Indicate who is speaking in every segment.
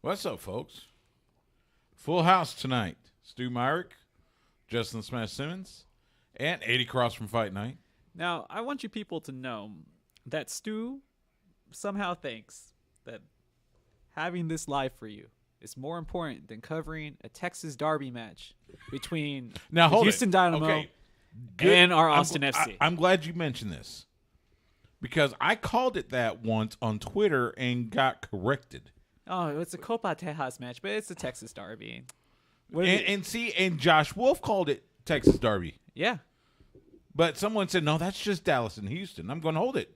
Speaker 1: What's up, folks? Full house tonight. Stu Myrick, Justin Smash Simmons, and 80 Cross from Fight Night.
Speaker 2: Now, I want you people to know that Stu somehow thinks that having this live for you is more important than covering a Texas Derby match between the Houston Dynamo and our Austin FC.
Speaker 1: I'm glad you mentioned this because I called it that once on Twitter and got corrected.
Speaker 2: Oh, it's a Copa Tejas match, but it's a Texas Derby.
Speaker 1: And Josh Wolf called it Texas Derby.
Speaker 2: Yeah.
Speaker 1: But someone said, no, that's just Dallas and Houston. I'm going to hold it.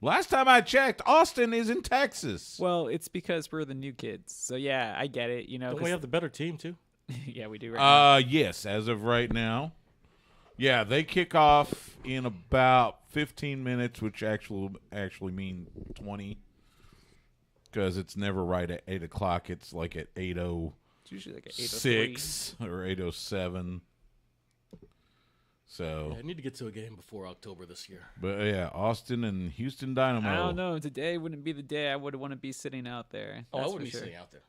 Speaker 1: Last time I checked, Austin is in Texas.
Speaker 2: Well, it's because we're the new kids. So, yeah, I get it. You know,
Speaker 3: don't we have the better team, too?
Speaker 2: Yeah, we do right now.
Speaker 1: Yes, as of right now. Yeah, they kick off in about 15 minutes, which actually mean 20. Because it's never right at 8 o'clock. It's like at 8:06
Speaker 2: It's usually like at 8:03
Speaker 1: or 8:07. So
Speaker 3: Yeah, I need to get to a game before October this year.
Speaker 1: But yeah, Austin and Houston Dynamo.
Speaker 2: I don't know. Today wouldn't be the day I would want to be sitting out there.
Speaker 3: Oh, I
Speaker 2: That's
Speaker 3: wouldn't
Speaker 2: for
Speaker 3: be
Speaker 2: sure.
Speaker 3: sitting out there.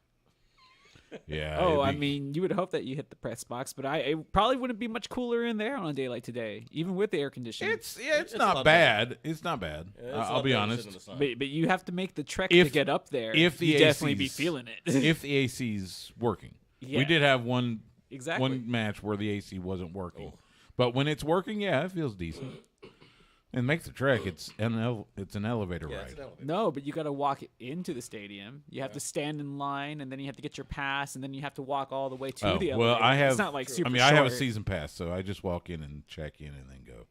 Speaker 1: Yeah.
Speaker 2: Oh, I mean, you would hope that you hit the press box, but it probably wouldn't be much cooler in there on a day like today, even with the air conditioning.
Speaker 1: It's
Speaker 3: It's
Speaker 1: not
Speaker 3: not
Speaker 1: bad.
Speaker 3: bad.
Speaker 1: It's not bad.
Speaker 3: Yeah, it's
Speaker 1: I'll
Speaker 3: not
Speaker 1: be
Speaker 3: bad
Speaker 1: honest.
Speaker 3: sitting in the sun.
Speaker 2: But you have to make the trek
Speaker 1: If-
Speaker 2: to get up there.
Speaker 1: if the
Speaker 2: you definitely be
Speaker 1: AC's
Speaker 2: feeling it.
Speaker 1: If the AC's working,
Speaker 2: Yeah.
Speaker 1: we did have one
Speaker 2: Exactly.
Speaker 1: match where the AC wasn't working,
Speaker 3: Oh.
Speaker 1: but when it's working, yeah, it feels decent. And make the trek. It's an elevator
Speaker 3: Yeah,
Speaker 1: ride.
Speaker 3: it's an elevator.
Speaker 2: No, but you got to walk into the stadium. You have to stand in line, and then you have to get your pass, and then you have to walk all the way to the elevator.
Speaker 1: well, I have.
Speaker 2: It's not like super
Speaker 1: I have a
Speaker 2: short.
Speaker 1: season pass, so I just walk in and check in and then go.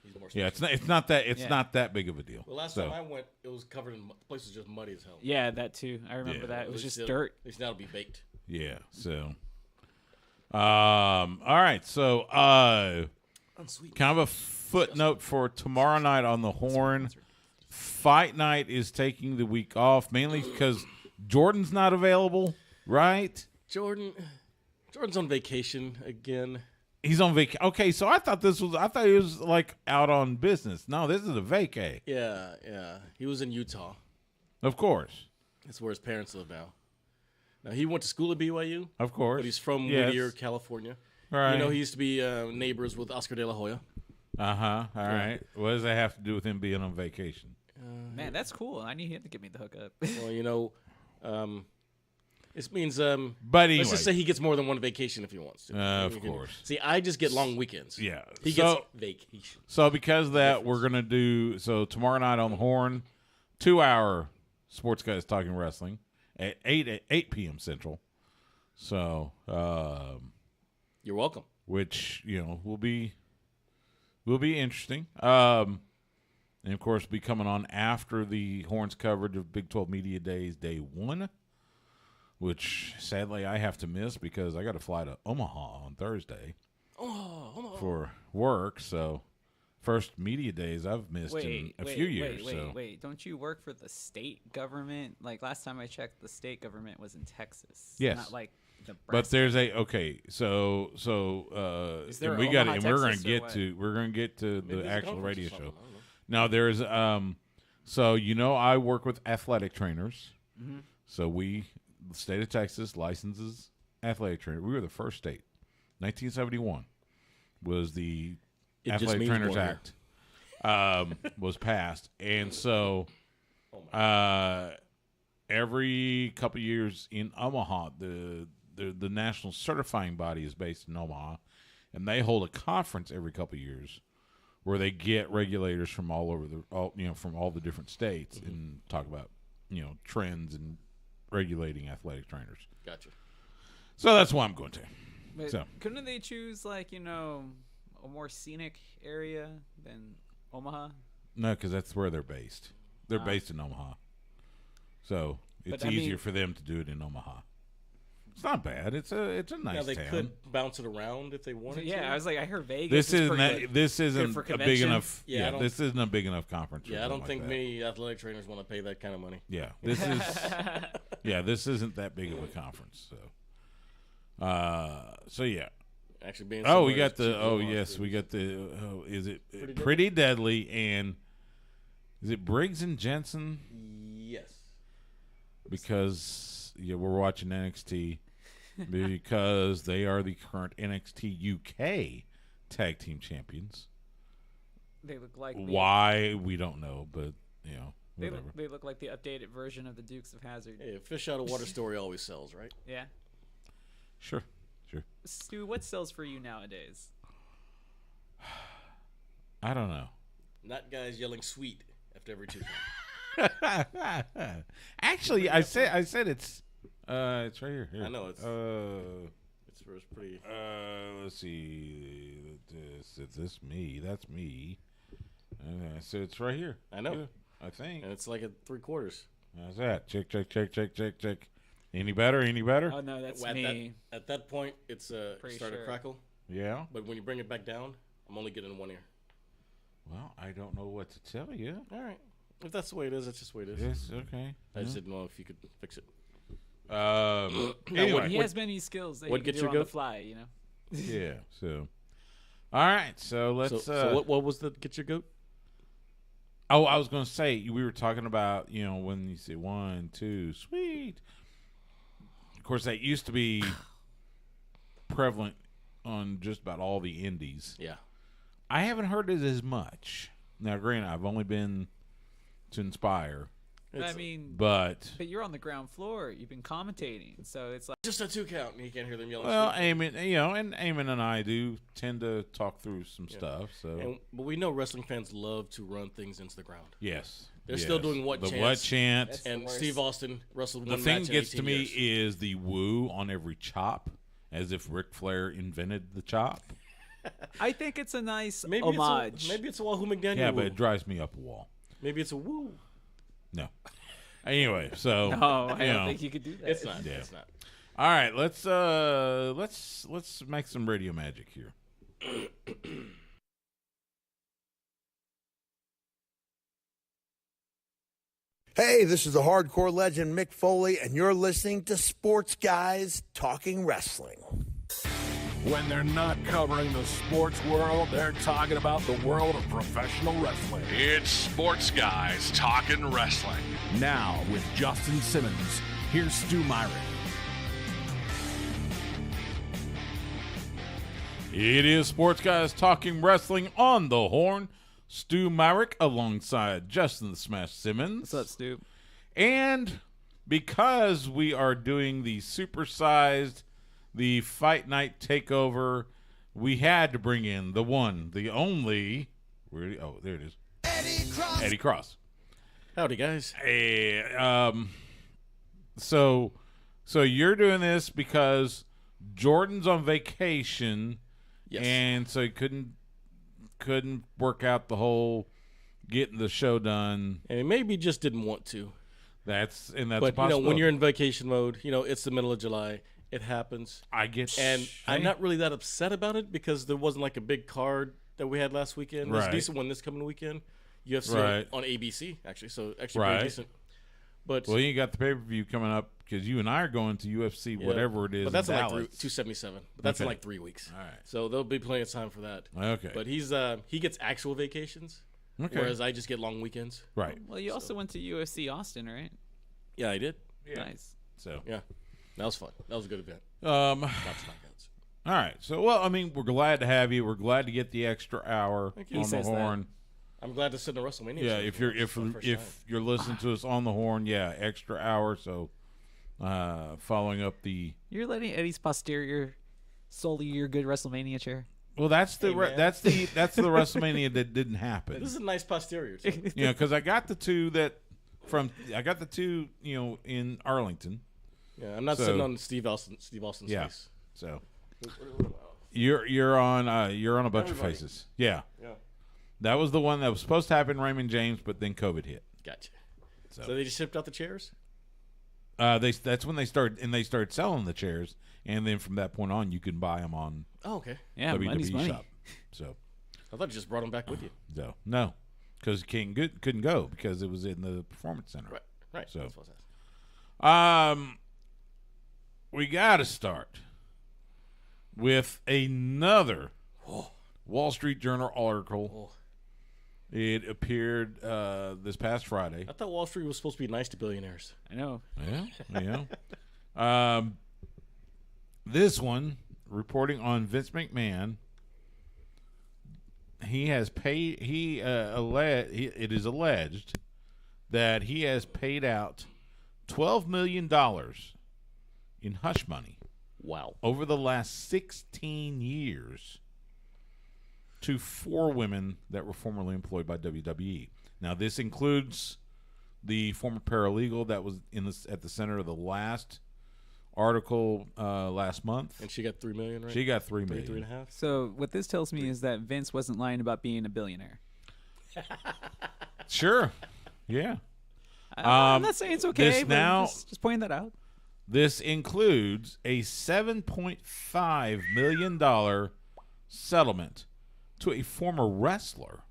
Speaker 3: He's more
Speaker 1: Yeah,
Speaker 3: special.
Speaker 1: it's not that. It's
Speaker 2: Yeah.
Speaker 1: not that big of a deal.
Speaker 3: The last
Speaker 1: So,
Speaker 3: time I went, it was covered in the place was just muddy as hell.
Speaker 2: Yeah, that too. I remember
Speaker 1: Yeah.
Speaker 2: that. It
Speaker 3: At
Speaker 2: was
Speaker 3: least
Speaker 2: just dirt.
Speaker 3: At least now it'll be baked.
Speaker 1: yeah. So. All right. So,
Speaker 3: Unsweet.
Speaker 1: kind of a footnote for tomorrow night on the Horn. Fight Night is taking the week off mainly because Jordan's not available, right?
Speaker 3: Jordan's on vacation again.
Speaker 1: He's on vacation. Okay, so I thought he was like out on business. No, this is a vacay.
Speaker 3: Yeah. He was in Utah.
Speaker 1: Of course.
Speaker 3: That's where his parents live now. Now, he went to school at BYU,
Speaker 1: Of course.
Speaker 3: but he's from
Speaker 1: Yes.
Speaker 3: Whittier, California.
Speaker 1: Right.
Speaker 3: You know, he used to be neighbors with Oscar De La Hoya.
Speaker 1: Uh-huh. All right. What does that have to do with him being on vacation?
Speaker 2: Man, that's cool. I need him to give me the hookup.
Speaker 3: Well, you know, this means
Speaker 1: But anyway.
Speaker 3: let's just say he gets more than one vacation if he wants to.
Speaker 1: Of
Speaker 3: You can-
Speaker 1: course.
Speaker 3: See, I just get long weekends.
Speaker 1: Yeah.
Speaker 3: He
Speaker 1: So-
Speaker 3: gets vacation.
Speaker 1: So because of that, we're going to do – so tomorrow night on the Horn, 2-hour Sports Guys Talking Wrestling at 8 p.m. Central. So
Speaker 3: You're welcome.
Speaker 1: which, will be interesting. And, of course, be coming on after the Horn's coverage of Big 12 Media Days Day 1, which sadly I have to miss because I got to fly to Omaha on Thursday for work. So first Media Days I've missed in a few years.
Speaker 2: Wait. Don't you work for the state government? Like last time I checked, the state government was in Texas.
Speaker 1: Yes.
Speaker 2: Not like Nebraska.
Speaker 1: But there's so
Speaker 2: Is there
Speaker 1: and we
Speaker 2: an
Speaker 1: got
Speaker 2: Omaha,
Speaker 1: and we're going
Speaker 2: Texas,
Speaker 1: to
Speaker 2: or
Speaker 1: get
Speaker 2: what?
Speaker 1: to we're going to get to
Speaker 3: Maybe
Speaker 1: the
Speaker 3: there's a
Speaker 1: actual
Speaker 3: conference or
Speaker 1: radio
Speaker 3: something.
Speaker 1: show.
Speaker 3: I don't know.
Speaker 1: Now there's so I work with athletic trainers.
Speaker 2: Mm-hmm.
Speaker 1: So the state of Texas licenses athletic trainers. We were the first state. 1971 was the
Speaker 3: It just
Speaker 1: Athletic
Speaker 3: means
Speaker 1: Trainers
Speaker 3: more.
Speaker 1: Act was passed, and so every couple of years in Omaha, the national certifying body is based in Omaha, and they hold a conference every couple of years where they get regulators from all over from all the different states and talk about trends and regulating athletic trainers.
Speaker 3: Gotcha.
Speaker 1: So that's why I'm going to.
Speaker 2: But
Speaker 1: So.
Speaker 2: couldn't they choose like a more scenic area than Omaha?
Speaker 1: No, because that's where they're based. They're based in Omaha, so it's
Speaker 2: But, I
Speaker 1: easier
Speaker 2: mean-
Speaker 1: for them to do it in Omaha. It's not bad. It's a
Speaker 3: Now
Speaker 1: nice
Speaker 3: they
Speaker 1: town.
Speaker 3: could bounce it around if they wanted to.
Speaker 2: Yeah, I was like, I heard Vegas.
Speaker 1: This
Speaker 2: is
Speaker 1: isn't
Speaker 2: pretty good.
Speaker 1: this isn't
Speaker 2: for
Speaker 1: a big
Speaker 2: conventions?
Speaker 1: enough.
Speaker 3: Yeah, I
Speaker 1: Yeah,
Speaker 3: don't-
Speaker 1: this isn't a big enough conference. for
Speaker 3: Yeah, I don't
Speaker 1: something
Speaker 3: think
Speaker 1: like that.
Speaker 3: many athletic trainers want to pay that kind of money.
Speaker 1: Yeah, this is. This isn't that big of a conference. So yeah.
Speaker 3: Actually, being
Speaker 1: Oh, we
Speaker 3: somewhere
Speaker 1: got
Speaker 3: is
Speaker 1: the.
Speaker 3: cheap
Speaker 1: Oh,
Speaker 3: Omaha
Speaker 1: yes,
Speaker 3: too.
Speaker 1: we got the. Oh, is it
Speaker 3: Pretty
Speaker 1: Pretty Deadly and is it Briggs and Jensen?
Speaker 3: Yes.
Speaker 1: Because we're watching NXT because they are the current NXT UK Tag Team Champions.
Speaker 2: They look like
Speaker 1: Why we don't know, but
Speaker 2: they
Speaker 1: whatever.
Speaker 2: look like the updated version of the Dukes of Hazzard.
Speaker 3: Hey, a fish out of water story always sells, right?
Speaker 2: Yeah.
Speaker 1: Sure.
Speaker 2: Stu, what sells for you nowadays?
Speaker 1: I don't know.
Speaker 3: Not guys yelling "sweet" after every 2 count.
Speaker 1: Actually, I said it's right here.
Speaker 3: I know it's pretty.
Speaker 1: Let's see. Is this me? That's me. So it's right here.
Speaker 3: I know.
Speaker 1: Yeah, I think.
Speaker 3: And it's like at 3/4.
Speaker 1: How's that? Check. Any better?
Speaker 2: Oh no, that's
Speaker 3: at
Speaker 2: me.
Speaker 3: At that point, it's start
Speaker 2: sure.
Speaker 3: to crackle.
Speaker 1: Yeah.
Speaker 3: But when you bring it back down, I'm only getting one ear.
Speaker 1: Well, I don't know what to tell you.
Speaker 3: All right. If that's the way it is, that's just the way it is.
Speaker 1: Yes. Okay.
Speaker 3: I just didn't know if you could fix it.
Speaker 1: Anyway.
Speaker 2: He has many skills that
Speaker 3: what
Speaker 2: he can
Speaker 3: gets
Speaker 2: do
Speaker 3: your
Speaker 2: on the
Speaker 3: goat?
Speaker 2: fly,
Speaker 1: Yeah. So. All right. So let's.
Speaker 3: So what was the get your goat?
Speaker 1: Oh, I was going to say, we were talking about, when you say 1, 2, sweet. Of course, that used to be prevalent on just about all the indies.
Speaker 3: Yeah.
Speaker 1: I haven't heard it as much. Now, granted, I've only been to Inspire,
Speaker 2: I mean,
Speaker 1: but
Speaker 2: you're on the ground floor. You've been commentating, so it's like
Speaker 3: Just a 2 count, and you can't hear them yelling.
Speaker 1: well,
Speaker 3: "sweet."
Speaker 1: Eamon and I do tend to talk through some stuff. So
Speaker 3: But we know wrestling fans love to run things into the ground.
Speaker 1: yes,
Speaker 3: They're still doing what
Speaker 1: the
Speaker 3: chants.
Speaker 1: what chant.
Speaker 2: That's
Speaker 3: And
Speaker 2: the worst.
Speaker 3: Steve Austin wrestled
Speaker 1: The
Speaker 3: one
Speaker 1: thing
Speaker 3: match in
Speaker 1: gets to
Speaker 3: 18
Speaker 1: me
Speaker 3: years.
Speaker 1: is the woo on every chop, as if Ric Flair invented the chop.
Speaker 2: I think it's a nice
Speaker 3: Maybe
Speaker 2: homage.
Speaker 3: maybe it's a Wahoo McDaniel.
Speaker 1: Yeah,
Speaker 3: woo.
Speaker 1: but it drives me up a wall.
Speaker 3: Maybe it's a woo.
Speaker 1: No. Anyway, so
Speaker 2: No, I don't think you could do that.
Speaker 3: It's not.
Speaker 1: Yeah.
Speaker 3: It's not.
Speaker 1: all right, let's make some radio magic here.
Speaker 4: Hey, this is the hardcore legend Mick Foley, and you're listening to Sports Guys Talking Wrestling.
Speaker 5: When they're not covering the sports world, they're talking about the world of professional wrestling.
Speaker 6: It's Sports Guys Talking Wrestling.
Speaker 5: Now, with Justin Simmons, here's Stu Myrick.
Speaker 1: It is Sports Guys Talking Wrestling on the Horn. Stu Myrick alongside Justin the Smash Simmons.
Speaker 2: What's up, Stu?
Speaker 1: And because we are doing the supersized, the Fight Night Takeover, we had to bring in the one, the only. Oh, there it is. Eddie Cross.
Speaker 3: Howdy, guys.
Speaker 1: Hey, so you're doing this because Jordan's on vacation,
Speaker 3: Yes.
Speaker 1: and so he couldn't work out the whole getting the show done.
Speaker 3: And maybe just didn't want to.
Speaker 1: That's a
Speaker 3: But
Speaker 1: possibility.
Speaker 3: when you're in vacation mode, it's the middle of July. It happens.
Speaker 1: I get,
Speaker 3: And I'm not really that upset about it because there wasn't like a big card that we had last weekend. There's
Speaker 1: Right.
Speaker 3: a decent one this coming weekend. UFC
Speaker 1: Right.
Speaker 3: on ABC, actually. So actually
Speaker 1: Right.
Speaker 3: pretty decent. But
Speaker 1: Well, you got the pay-per-view coming up because you and I are going to UFC,
Speaker 3: yeah,
Speaker 1: whatever it is.
Speaker 3: But that's
Speaker 1: in
Speaker 3: in like
Speaker 1: Dallas.
Speaker 3: 277. But that's in
Speaker 1: Okay.
Speaker 3: like 3 weeks.
Speaker 1: All right.
Speaker 3: So there'll be plenty of time for that.
Speaker 1: Okay.
Speaker 3: But he gets actual vacations,
Speaker 1: Okay.
Speaker 3: whereas I just get long weekends.
Speaker 1: Right.
Speaker 2: Well, you also went to UFC Austin, right?
Speaker 3: Yeah, I did.
Speaker 2: Nice.
Speaker 1: So.
Speaker 3: Yeah, that was fun. That was a good event.
Speaker 1: All
Speaker 3: Lots of knockouts.
Speaker 1: right. So, well, I mean, we're glad to have you. We're glad to get the extra hour
Speaker 3: Thank you.
Speaker 1: on
Speaker 3: He
Speaker 1: the
Speaker 2: says that.
Speaker 1: horn.
Speaker 3: I'm glad to sit in a WrestleMania.
Speaker 1: Yeah,
Speaker 3: show
Speaker 1: if
Speaker 3: for
Speaker 1: you're
Speaker 3: the first time.
Speaker 1: if you're listening to us on the horn, yeah, extra hour. So, following up the
Speaker 2: You're letting Eddie's posterior sully your good WrestleMania chair.
Speaker 1: well, that's the
Speaker 3: Hey, man.
Speaker 1: that's the WrestleMania that didn't happen.
Speaker 3: This is a nice posterior too.
Speaker 1: Because I got the two in Arlington.
Speaker 3: Yeah, I'm not
Speaker 1: So-
Speaker 3: sitting on Steve Austin's
Speaker 1: Yeah.
Speaker 3: face.
Speaker 1: So you're on a bunch of
Speaker 3: Everybody.
Speaker 1: faces. Yeah.
Speaker 3: Yeah,
Speaker 1: That was the one that was supposed to happen in Raymond James, but then COVID hit.
Speaker 3: gotcha.
Speaker 1: So-
Speaker 3: So they just shipped out the chairs.
Speaker 1: That's when they started selling the chairs, and then from that point on, you can buy them on
Speaker 3: Oh, okay.
Speaker 2: Yeah,
Speaker 1: WWE
Speaker 2: money's money.
Speaker 1: Shop. So
Speaker 3: I thought you just brought them back with you.
Speaker 1: no, because couldn't go because it was in the performance center.
Speaker 3: Right, right.
Speaker 1: So-
Speaker 3: That's what I was asking.
Speaker 1: We got to start with another Wall Street Journal article.
Speaker 3: Oh.
Speaker 1: It appeared this past Friday.
Speaker 3: I thought Wall Street was supposed to be nice to billionaires.
Speaker 2: I know.
Speaker 1: Yeah. This one reporting on Vince McMahon. He has paid. It is alleged that he has paid out $12 million in hush money.
Speaker 3: Wow.
Speaker 1: Over the last 16 years to 4 women that were formerly employed by WWE. Now, this includes the former paralegal that was at the center of the last article last month.
Speaker 3: And she got $3 million, right?
Speaker 1: She got $3 million.
Speaker 3: 3.5.
Speaker 2: So what this tells me is that Vince wasn't lying about being a billionaire.
Speaker 1: Sure. Yeah.
Speaker 2: I'm not saying it's okay,
Speaker 1: this
Speaker 2: but
Speaker 1: now-
Speaker 2: just pointing that out.
Speaker 1: This includes a $7.5 million settlement to a former wrestler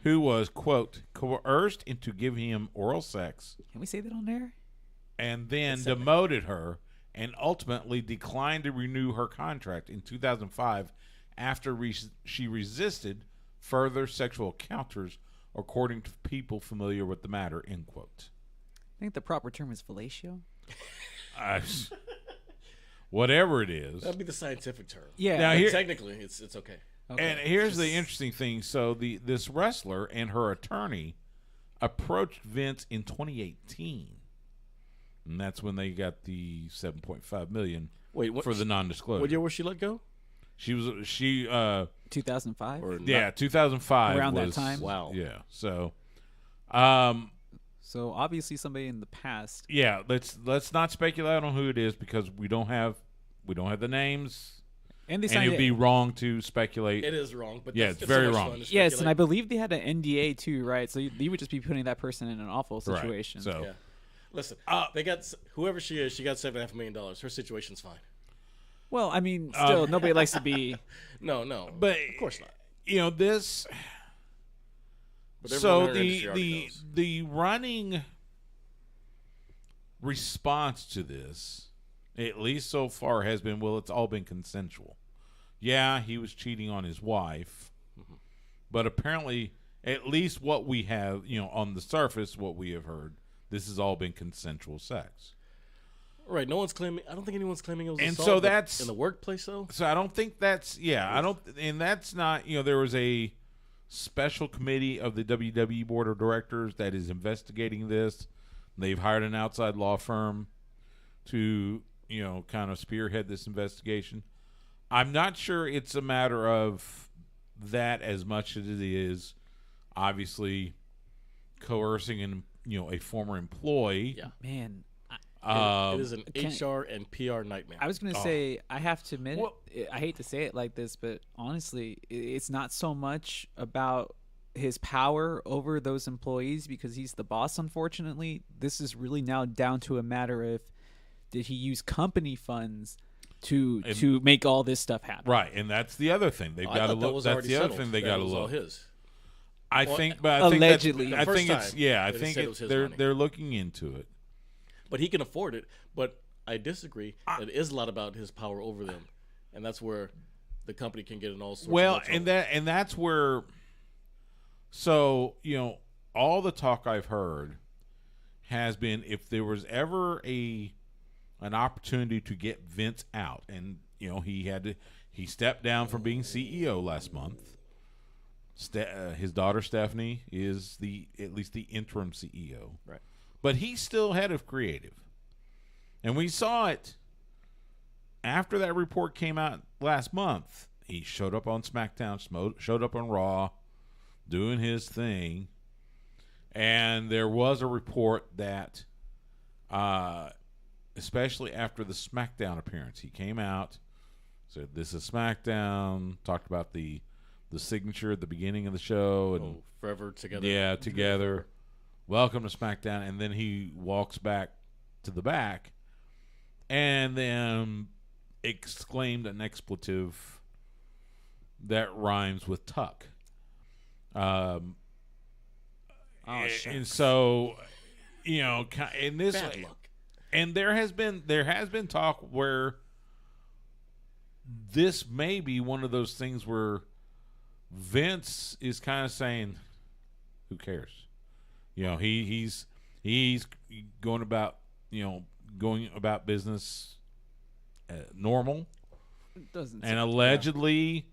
Speaker 1: who was, quote, coerced into giving him oral sex
Speaker 2: Can we say that on there?
Speaker 1: and then demoted her and ultimately declined to renew her contract in 2005 after she resisted further sexual encounters, according to people familiar with the matter, end quote.
Speaker 2: I think the proper term is fellatio.
Speaker 1: Whatever it is.
Speaker 3: That'd be the scientific term.
Speaker 2: Yeah.
Speaker 1: Now,
Speaker 3: But
Speaker 1: here-
Speaker 3: technically, it's okay.
Speaker 1: And here's the interesting thing. So this wrestler and her attorney approached Vince in 2018. And that's when they got the $7.5 million for the non-disclosure.
Speaker 3: What year was she let go?
Speaker 1: She
Speaker 2: 2005.
Speaker 3: Or
Speaker 1: yeah, 2005
Speaker 2: Around that
Speaker 1: was-
Speaker 2: time?
Speaker 3: Wow.
Speaker 1: Yeah. So
Speaker 2: So obviously somebody in the past.
Speaker 1: yeah, let's not speculate on who it is because we don't have the names.
Speaker 2: And they
Speaker 1: And
Speaker 2: signed
Speaker 1: it would be wrong to speculate.
Speaker 3: It is wrong, but
Speaker 1: Yeah,
Speaker 3: that's-
Speaker 1: it's very
Speaker 3: so much
Speaker 1: wrong.
Speaker 3: fun to
Speaker 2: Yes, and I
Speaker 3: speculate.
Speaker 2: believe they had an NDA too, right? So you would just be putting that person in an awful situation.
Speaker 1: Right. So
Speaker 3: Yeah. Listen, they got whoever she is. She got $7.5 million. Her situation's fine.
Speaker 2: Well, I mean, still, nobody likes to be.
Speaker 3: No,
Speaker 1: but
Speaker 3: of course not.
Speaker 1: you know this.
Speaker 3: But everyone
Speaker 1: So
Speaker 3: in her industry already knows.
Speaker 1: the running response to this, at least so far, has been, well, it's all been consensual. Yeah, he was cheating on his wife, but apparently, at least what we have, on the surface, what we have heard, this has all been consensual sex.
Speaker 3: Right. No one's claiming. I don't think anyone's claiming it was
Speaker 1: And
Speaker 3: assault.
Speaker 1: so
Speaker 3: but
Speaker 1: that's-
Speaker 3: in the workplace, though.
Speaker 1: So I don't think that's and that's not, there was a special committee of the WWE board of directors that is investigating this. They've hired an outside law firm to, kind of spearhead this investigation. I'm not sure it's a matter of that as much as it is obviously coercing a former employee.
Speaker 3: Yeah.
Speaker 2: Man,
Speaker 3: It is an
Speaker 2: can-
Speaker 3: HR and PR nightmare.
Speaker 2: I was going to say, I have to admit,
Speaker 1: Well-
Speaker 2: I hate to say it like this, but honestly, it's not so much about his power over those employees because he's the boss, unfortunately. This is really now down to a matter of did he use company funds to make all this stuff happen?
Speaker 1: Right, and that's the other thing. They've
Speaker 3: I
Speaker 1: got to
Speaker 3: thought that
Speaker 1: look.
Speaker 3: was
Speaker 1: That's
Speaker 3: already
Speaker 1: the other
Speaker 3: settled,
Speaker 1: thing they
Speaker 3: that
Speaker 1: got to
Speaker 3: it was all
Speaker 1: look.
Speaker 3: his.
Speaker 1: I
Speaker 3: Well,
Speaker 1: think, but I think
Speaker 2: allegedly.
Speaker 1: that's, I
Speaker 3: The
Speaker 1: think
Speaker 3: first
Speaker 1: it's
Speaker 3: time,
Speaker 1: yeah. I
Speaker 3: they
Speaker 1: think
Speaker 3: said it was his
Speaker 1: they're
Speaker 3: money.
Speaker 1: they're looking into it.
Speaker 3: But he can afford it. But I disagree. It is a lot about his power over them, and that's where the company can get in all sorts.
Speaker 1: Well,
Speaker 3: of trouble.
Speaker 1: and that's where. So all the talk I've heard has been if there was ever an opportunity to get Vince out, and he stepped down from being CEO last month. His daughter Stephanie is at least the interim CEO,
Speaker 3: Right.
Speaker 1: But he's still head of creative, and we saw it after that report came out last month. He showed up on SmackDown, showed up on Raw, doing his thing, and there was a report that, especially after the SmackDown appearance, he came out, said, "This is SmackDown," talked about the signature at the beginning of the show, and
Speaker 3: Forever together.
Speaker 1: yeah, together. Welcome to SmackDown, and then he walks back to the back, and then exclaimed an expletive that rhymes with "tuck." And so, in this,
Speaker 3: Bad luck.
Speaker 1: and there has been talk where this may be one of those things where Vince is kind of saying, "Who cares?" He's going about going about business normal.
Speaker 2: It doesn't.
Speaker 1: And allegedly,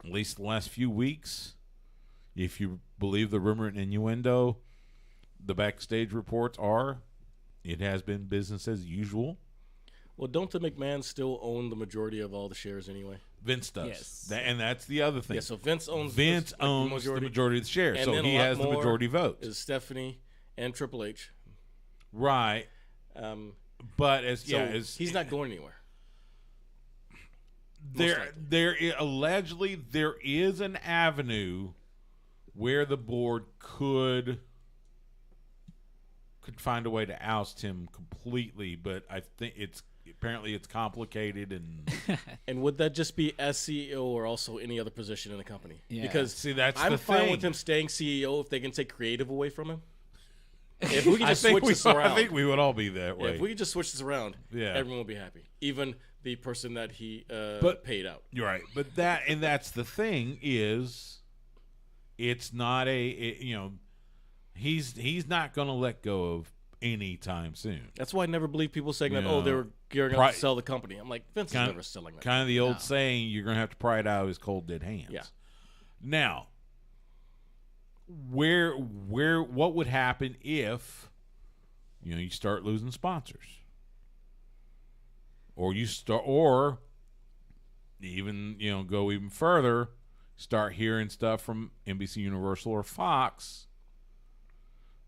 Speaker 1: at least the last few weeks, if you believe the rumor and innuendo, the backstage reports are it has been business as usual.
Speaker 3: Well, don't the McMahons still own the majority of all the shares anyway?
Speaker 1: Vince does.
Speaker 2: Yes.
Speaker 1: And that's the other thing.
Speaker 3: Yeah, so Vince owns
Speaker 1: the
Speaker 3: majority.
Speaker 1: majority of the shares,
Speaker 3: And
Speaker 1: so
Speaker 3: then
Speaker 1: he
Speaker 3: a lot
Speaker 1: has the
Speaker 3: more
Speaker 1: majority vote.
Speaker 3: Is Stephanie and Triple H.
Speaker 1: Right. But
Speaker 3: he's not going anywhere.
Speaker 1: Allegedly there is an avenue where the board could find a way to oust him completely, but I think apparently it's complicated and
Speaker 3: And would that just be as CEO or also any other position in the company?
Speaker 2: Yeah.
Speaker 3: Because
Speaker 1: see that's
Speaker 3: I'm
Speaker 1: the
Speaker 3: fine
Speaker 1: thing.
Speaker 3: with him staying CEO if they can take creative away from him. If we can just switch this
Speaker 1: I
Speaker 3: around,
Speaker 1: think we would all be that way.
Speaker 3: if we could just switch this around,
Speaker 1: Yeah.
Speaker 3: everyone will be happy. Even the person that he paid out.
Speaker 1: You're right, but that's the thing is, it's not he's not going to let go of anytime soon.
Speaker 3: That's why I never believe people saying that.
Speaker 1: Yeah.
Speaker 3: Oh, they were gearing up to sell the company. I'm like, Vince is never selling that.
Speaker 1: Kind of the old saying, you're going to have to pry it out of his cold dead hands.
Speaker 3: Yeah.
Speaker 1: Now, what would happen if you start losing sponsors, or even go even further, start hearing stuff from NBC Universal or Fox,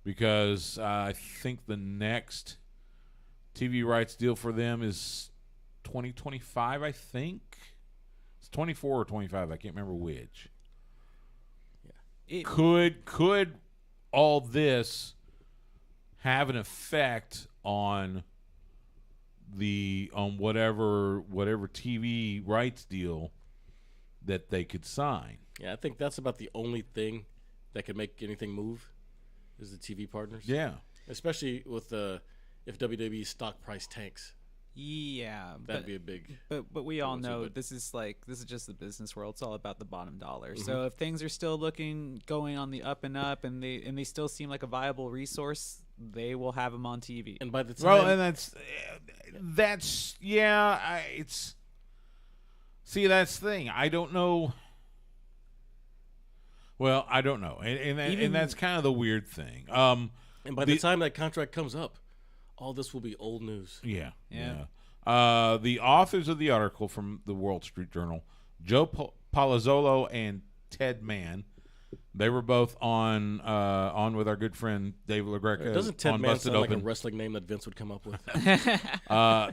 Speaker 1: because I think the next TV rights deal for them is 2025. I think it's 24 or 25. I can't remember which. Could all this have an effect on whatever TV rights deal that they could sign?
Speaker 3: Yeah, I think that's about the only thing that could make anything move is the TV partners.
Speaker 1: Yeah.
Speaker 3: Especially with if WWE's stock price tanks.
Speaker 2: Yeah,
Speaker 3: That'd be a big.
Speaker 2: But we all know
Speaker 3: but-
Speaker 2: this is just the business world. It's all about the bottom dollar.
Speaker 3: Mm-hmm.
Speaker 2: So if things are still going on the up and up, and they still seem like a viable resource, they will have them on TV.
Speaker 3: And by the time,
Speaker 1: Well, and that's that's the thing. I don't know. Well, I don't know, and that's kind of the weird thing.
Speaker 3: and by the time that contract comes up, all this will be old news.
Speaker 1: Yeah.
Speaker 2: Yeah.
Speaker 1: The authors of the article from the Wall Street Journal, Joe Palazzolo and Ted Mann, they were both on with our good friend Dave LaGreca.
Speaker 3: Doesn't Ted
Speaker 1: on
Speaker 3: Mann
Speaker 1: Busted
Speaker 3: sound like
Speaker 1: Open.
Speaker 3: a wrestling name that Vince would come up with?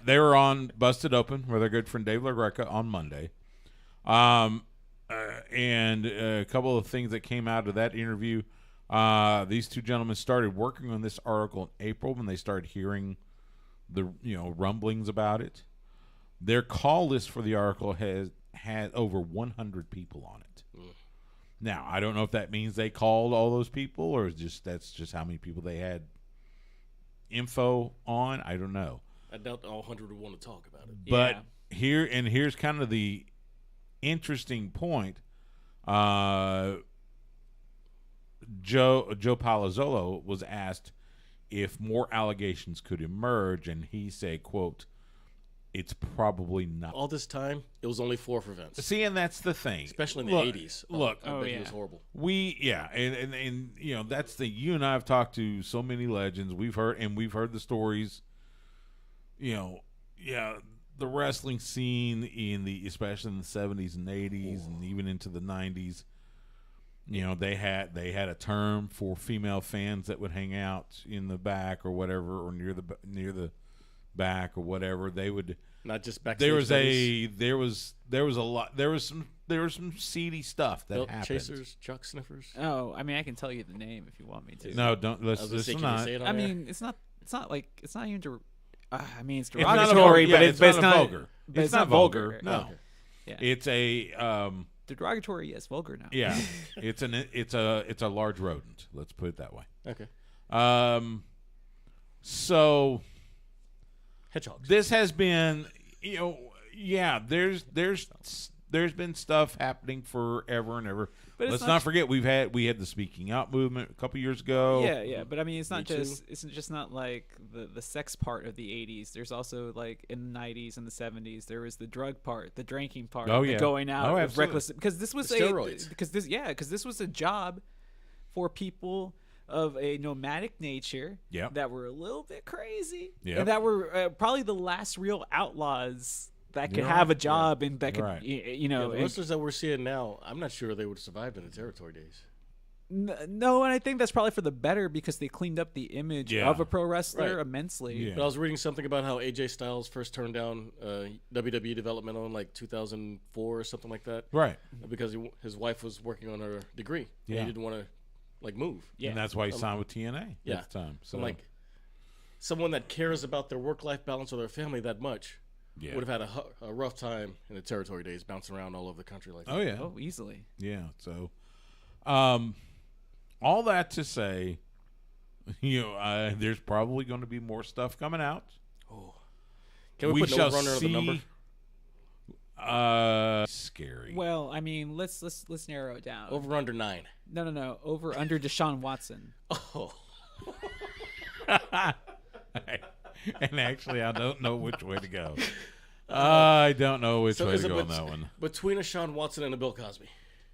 Speaker 1: They were on Busted Open with our good friend Dave LaGreca on Monday. And a couple of things that came out of that interview. These two gentlemen started working on this article in April when they started hearing the rumblings about it. Their call list for the article has had over 100 people on it. Now, I don't know if that means they called all those people or that's just how many people they had info on. I don't know.
Speaker 3: I doubt all 100 would want to talk about it.
Speaker 1: But
Speaker 2: Yeah.
Speaker 1: here's kind of the interesting point. Joe Palazzolo was asked if more allegations could emerge, and he said, quote, "It's probably not."
Speaker 3: All this time, it was only 4 for Vince.
Speaker 1: See, and that's the thing.
Speaker 3: Especially in the 80s.
Speaker 1: Look,
Speaker 3: I bet he was horrible.
Speaker 1: And that's the you and I have talked to so many legends. We've heard the stories. The wrestling scene especially in the 70s and 80s and even into the 90s. They had a term for female fans that would hang out in the back or whatever, or near the back or whatever. They would
Speaker 3: not just backstage.
Speaker 1: There was some seedy stuff that
Speaker 3: Belt
Speaker 1: happened.
Speaker 3: Chasers, Chuck Sniffers.
Speaker 2: Oh, I mean, I can tell you the name if you want me to.
Speaker 1: No, don't.
Speaker 3: I was gonna say,
Speaker 1: Let's
Speaker 3: can you
Speaker 1: not.
Speaker 3: say it on
Speaker 2: I
Speaker 3: air?
Speaker 2: mean, it's not even. I mean, it's
Speaker 1: It's not
Speaker 2: derogatory,
Speaker 1: vulgar.
Speaker 2: but it's
Speaker 1: not
Speaker 2: not
Speaker 1: vulgar.
Speaker 2: But
Speaker 1: It's not vulgar. No,
Speaker 3: Okay.
Speaker 2: Yeah.
Speaker 1: it's a
Speaker 2: Derogatory, yes. Vulgar, no.
Speaker 1: yeah. It's a large rodent. Let's put it that way.
Speaker 3: Okay.
Speaker 1: So
Speaker 3: Hedgehogs.
Speaker 1: this has been, there's been stuff happening forever and ever.
Speaker 2: But
Speaker 1: Let's not forget we had the speaking out movement a couple years ago.
Speaker 2: Yeah. But I mean, it's just not like the sex part of the 80s. There's also like in the 90s and the 70s, there was the drug part, the drinking part, the going out of reckless. Because this was
Speaker 3: steroids.
Speaker 2: Because this was a job for people of a nomadic nature that were a little bit crazy, and that were probably the last real outlaws that could have a job and that could, you know.
Speaker 3: The wrestlers that we're seeing now, I'm not sure they would have survived in the territory days.
Speaker 2: No, and I think that's probably for the better because they cleaned up the image of a pro wrestler immensely.
Speaker 1: Yeah.
Speaker 3: But I was reading something about how AJ Styles first turned down WWE developmental in like 2004 or something like that.
Speaker 1: Right.
Speaker 3: Because his wife was working on her degree. And he didn't want to like move.
Speaker 1: Yeah. And that's why he signed with TNA at the time. So
Speaker 3: like someone that cares about their work-life balance or their family that much would have had a rough time in the territory days, bouncing around all over the country like that.
Speaker 1: Oh, yeah.
Speaker 2: Oh, easily.
Speaker 1: Yeah. So, all that to say, you know, there's probably going to be more stuff coming out.
Speaker 3: Oh. Can we put no runner of the number?
Speaker 1: Scary.
Speaker 2: Well, I mean, let's narrow it down.
Speaker 3: Over under 9.
Speaker 2: No. Over under Deshaun Watson.
Speaker 3: Oh.
Speaker 1: And actually, I don't know which way to go. I don't know which way to go on that one.
Speaker 3: Between a Sean Watson and a Bill Cosby.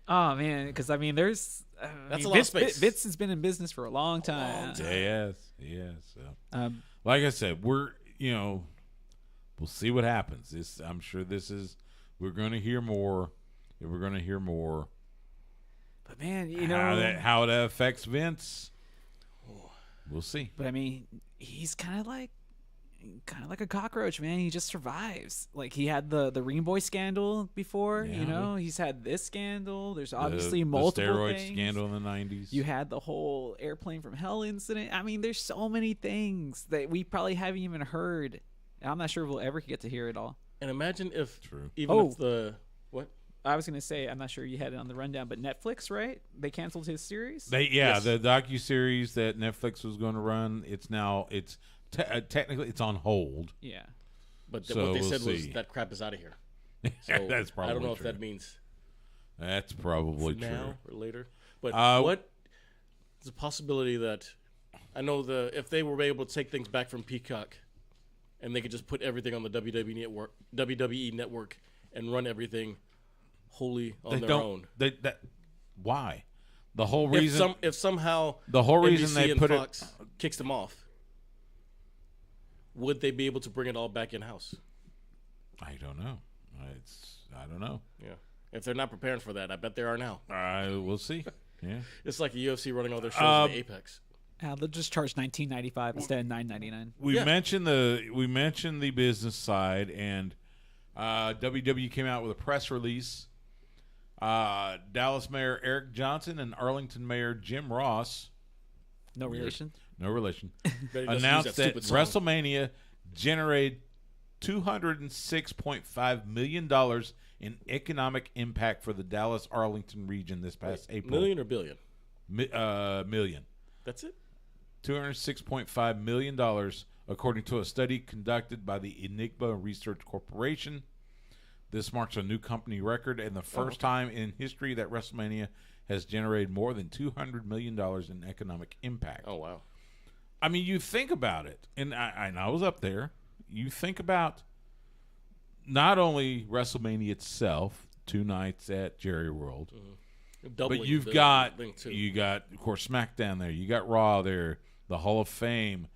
Speaker 2: Oh man, because I mean, there's
Speaker 3: that's a lot of space.
Speaker 2: Vince has been in business for a long time.
Speaker 1: Yes. So, like I said, we'll see what happens. I'm sure we're going to hear more. We're going to hear more.
Speaker 2: But man, you know
Speaker 1: how that affects Vince. We'll see.
Speaker 2: But I mean, he's kind of like a cockroach, man. He just survives. Like he had the Ring Boy scandal before, you know. He's had this scandal. There's obviously multiple
Speaker 1: the steroid
Speaker 2: things.
Speaker 1: Scandal in the 90s.
Speaker 2: You had the whole airplane from hell incident. I mean, there's so many things that we probably haven't even heard. I'm not sure we'll ever get to hear it all.
Speaker 3: And imagine if if the what?
Speaker 2: I was gonna say, I'm not sure you had it on the rundown, but Netflix, right? They canceled his series.
Speaker 1: The docuseries that Netflix was going to run. It's technically it's on hold.
Speaker 2: Yeah,
Speaker 3: but what they said was that crap is out of here. So
Speaker 1: that's probably
Speaker 3: I don't know
Speaker 1: true.
Speaker 3: if that means
Speaker 1: that's probably true
Speaker 3: now or later. But what is a possibility that I know if they were able to take things back from Peacock and they could just put everything on the WWE network and run everything wholly on their own.
Speaker 1: Why? The whole reason
Speaker 3: if somehow
Speaker 1: the whole reason
Speaker 3: NBC
Speaker 1: they
Speaker 3: and
Speaker 1: put
Speaker 3: Fox kicks them off, would they be able to bring it all back in house?
Speaker 1: I don't know. I don't know.
Speaker 3: Yeah. If they're not preparing for that, I bet they are now.
Speaker 1: We'll see. Yeah.
Speaker 3: It's like the UFC running all their shows in the Apex.
Speaker 2: They'll just charge $19.95 instead of $9.99.
Speaker 1: We mentioned the business side, and WWE came out with a press release. Dallas Mayor Eric Johnson and Arlington Mayor Jim Ross,
Speaker 2: No relation,
Speaker 1: announced that WrestleMania generated $206.5 million in economic impact for the Dallas-Arlington region this past April.
Speaker 3: Million or billion?
Speaker 1: Million.
Speaker 3: That's it?
Speaker 1: $206.5 million, according to a study conducted by the Enigma Research Corporation. This marks a new company record and the first time in history that WrestleMania has generated more than $200 million in economic impact.
Speaker 3: Oh, wow.
Speaker 1: I mean, you think about it, and I was up there. You think about not only WrestleMania itself, 2 nights at Jerry World, but you got, of course, SmackDown there. You got Raw there, the Hall of Fame,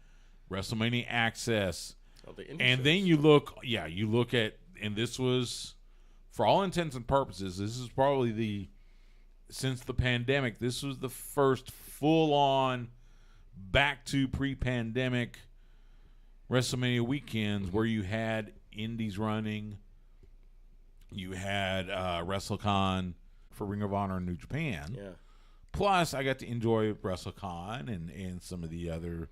Speaker 1: WrestleMania Access. And then you look at, and this was, for all intents and purposes, this is probably since the pandemic, this was the first full-on back to pre-pandemic WrestleMania weekends where you had indies running, you had WrestleCon for Ring of Honor in New Japan.
Speaker 3: Yeah.
Speaker 1: Plus, I got to enjoy WrestleCon and some of the other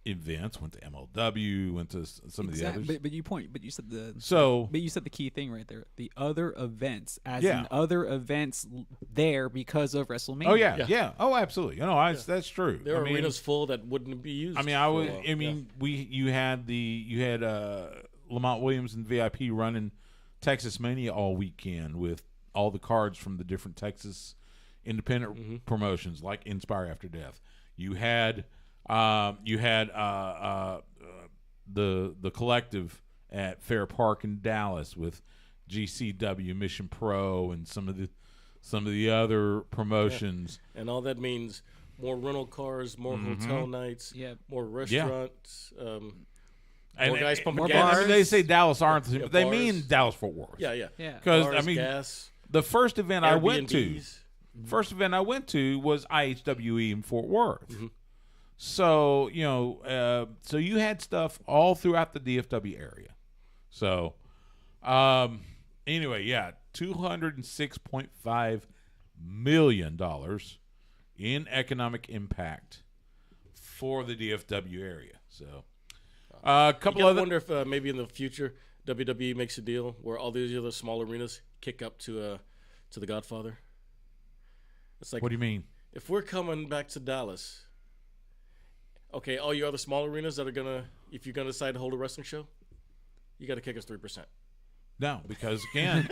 Speaker 1: events. Went to MLW. Went to some of the others.
Speaker 2: But you said the key thing right there. The other events, in other events there because of WrestleMania.
Speaker 1: Oh yeah. Oh, absolutely. That's true.
Speaker 3: There are arenas full that wouldn't be used.
Speaker 1: I mean, you had Lamont Williams and VIP running Texas Mania all weekend with all the cards from the different Texas independent promotions, like Inspire After Death. You had the collective at Fair Park in Dallas with GCW, Mission Pro, and some of the other promotions.
Speaker 3: Yeah. And all that means more rental cars, more hotel nights, more restaurants, more guys pumping gas.
Speaker 1: I mean, they say Dallas aren't, but they mean Dallas Fort Worth.
Speaker 3: Yeah.
Speaker 1: Because I mean,
Speaker 3: gas,
Speaker 1: the first event I went to
Speaker 3: Airbnbs.
Speaker 1: was IHWE in Fort Worth. So so you had stuff all throughout the DFW area. So anyway, $206.5 million in economic impact for the DFW area. So a couple of.
Speaker 3: I wonder if maybe in the future WWE makes a deal where all these other small arenas kick up to the Godfather. It's like,
Speaker 1: what do you mean?
Speaker 3: If we're coming back to Dallas, okay, all you other small arenas that are if you're gonna decide to hold a wrestling show, you got to kick us 3%.
Speaker 1: No, because again,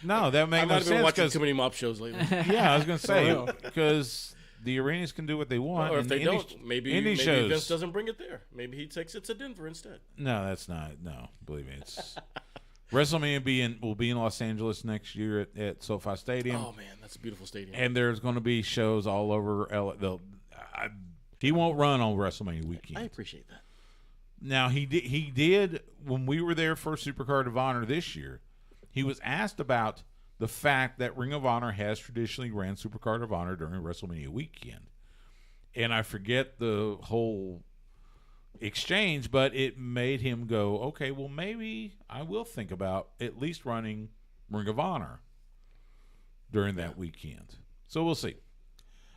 Speaker 1: that makes
Speaker 3: I've
Speaker 1: no
Speaker 3: not
Speaker 1: sense.
Speaker 3: been watching too many mob shows lately.
Speaker 1: Yeah, I was gonna say because the arenas can do what they want.
Speaker 3: Or if they don't, maybe
Speaker 1: shows.
Speaker 3: Vince doesn't bring it there. Maybe he takes it to Denver instead.
Speaker 1: No, that's not. No, believe me, it's WrestleMania will be in Los Angeles next year at SoFi Stadium.
Speaker 3: Oh man, that's a beautiful stadium.
Speaker 1: And there's going to be shows all over LA. He won't run on WrestleMania weekend.
Speaker 3: I appreciate that.
Speaker 1: Now he did when we were there for Supercard of Honor this year. He was asked about the fact that Ring of Honor has traditionally ran Supercard of Honor during WrestleMania weekend, and I forget the whole exchange, but it made him go, okay, well maybe I will think about at least running Ring of Honor during that weekend. So we'll see.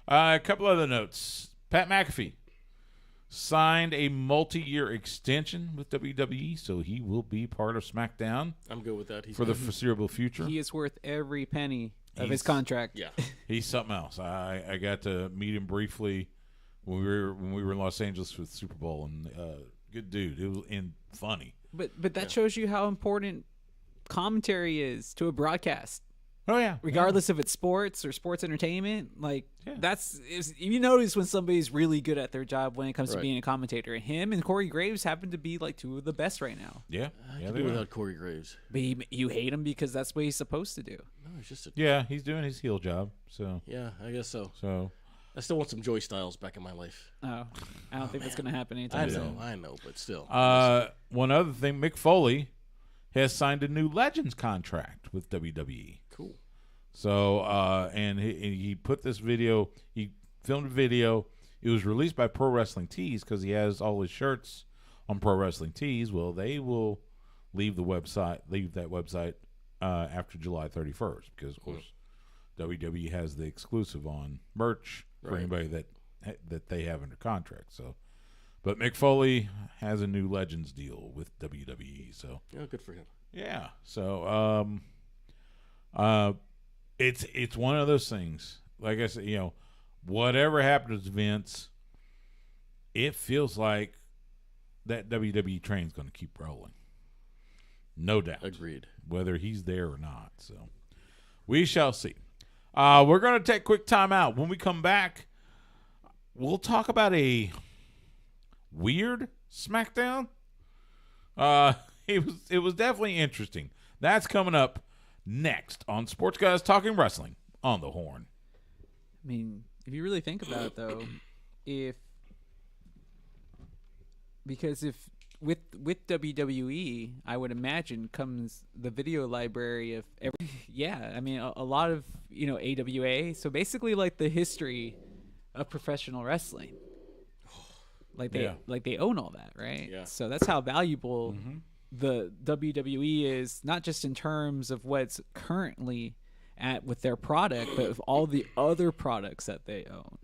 Speaker 1: A couple other notes. Pat McAfee signed a multi-year extension with WWE, so he will be part of SmackDown.
Speaker 3: I'm good with that.
Speaker 1: For the foreseeable future.
Speaker 2: He is worth every penny of his contract.
Speaker 3: Yeah,
Speaker 1: he's something else. I got to meet him briefly when we were in Los Angeles for the Super Bowl, and good dude. It was funny.
Speaker 2: But that shows you how important commentary is to a broadcast.
Speaker 1: Oh yeah,
Speaker 2: regardless if it's sports or sports entertainment, you notice when somebody's really good at their job when it comes to being a commentator. Him and Corey Graves happen to be like two of the best right now.
Speaker 1: Yeah,
Speaker 3: I could do without Corey Graves.
Speaker 2: But you hate him because that's what he's supposed to do.
Speaker 3: No, it's just
Speaker 1: he's doing his heel job. So
Speaker 3: yeah, I guess so.
Speaker 1: So
Speaker 3: I still want some Joey Styles back in my life.
Speaker 2: Oh, I don't think that's going to happen anytime soon.
Speaker 3: I know, but still.
Speaker 1: One other thing, Mick Foley has signed a new Legends contract with WWE.
Speaker 3: Cool.
Speaker 1: So, and he put this video, he filmed a video. It was released by Pro Wrestling Tees because he has all his shirts on Pro Wrestling Tees. Well, they will leave that website after July 31st because, of course, WWE has the exclusive on merch for anybody that they have under contract. So, but Mick Foley has a new Legends deal with WWE. So,
Speaker 3: yeah, good for him.
Speaker 1: Yeah. So, it's one of those things. Like I said, whatever happens to Vince, it feels like that WWE train's going to keep rolling. No doubt.
Speaker 3: Agreed.
Speaker 1: Whether he's there or not. So we shall see. We're going to take a quick time out. When we come back, we'll talk about a weird SmackDown. It was definitely interesting. That's coming up next on Sports Guys Talking Wrestling on the Horn.
Speaker 2: I mean, if you really think about it, though, because with WWE, I would imagine comes the video library of every. Yeah, I mean, a lot of AWA. So basically, like the history of professional wrestling. Like they own all that, right?
Speaker 3: Yeah.
Speaker 2: So that's how valuable the WWE is, not just in terms of what's currently at with their product, but with all the other products that they own.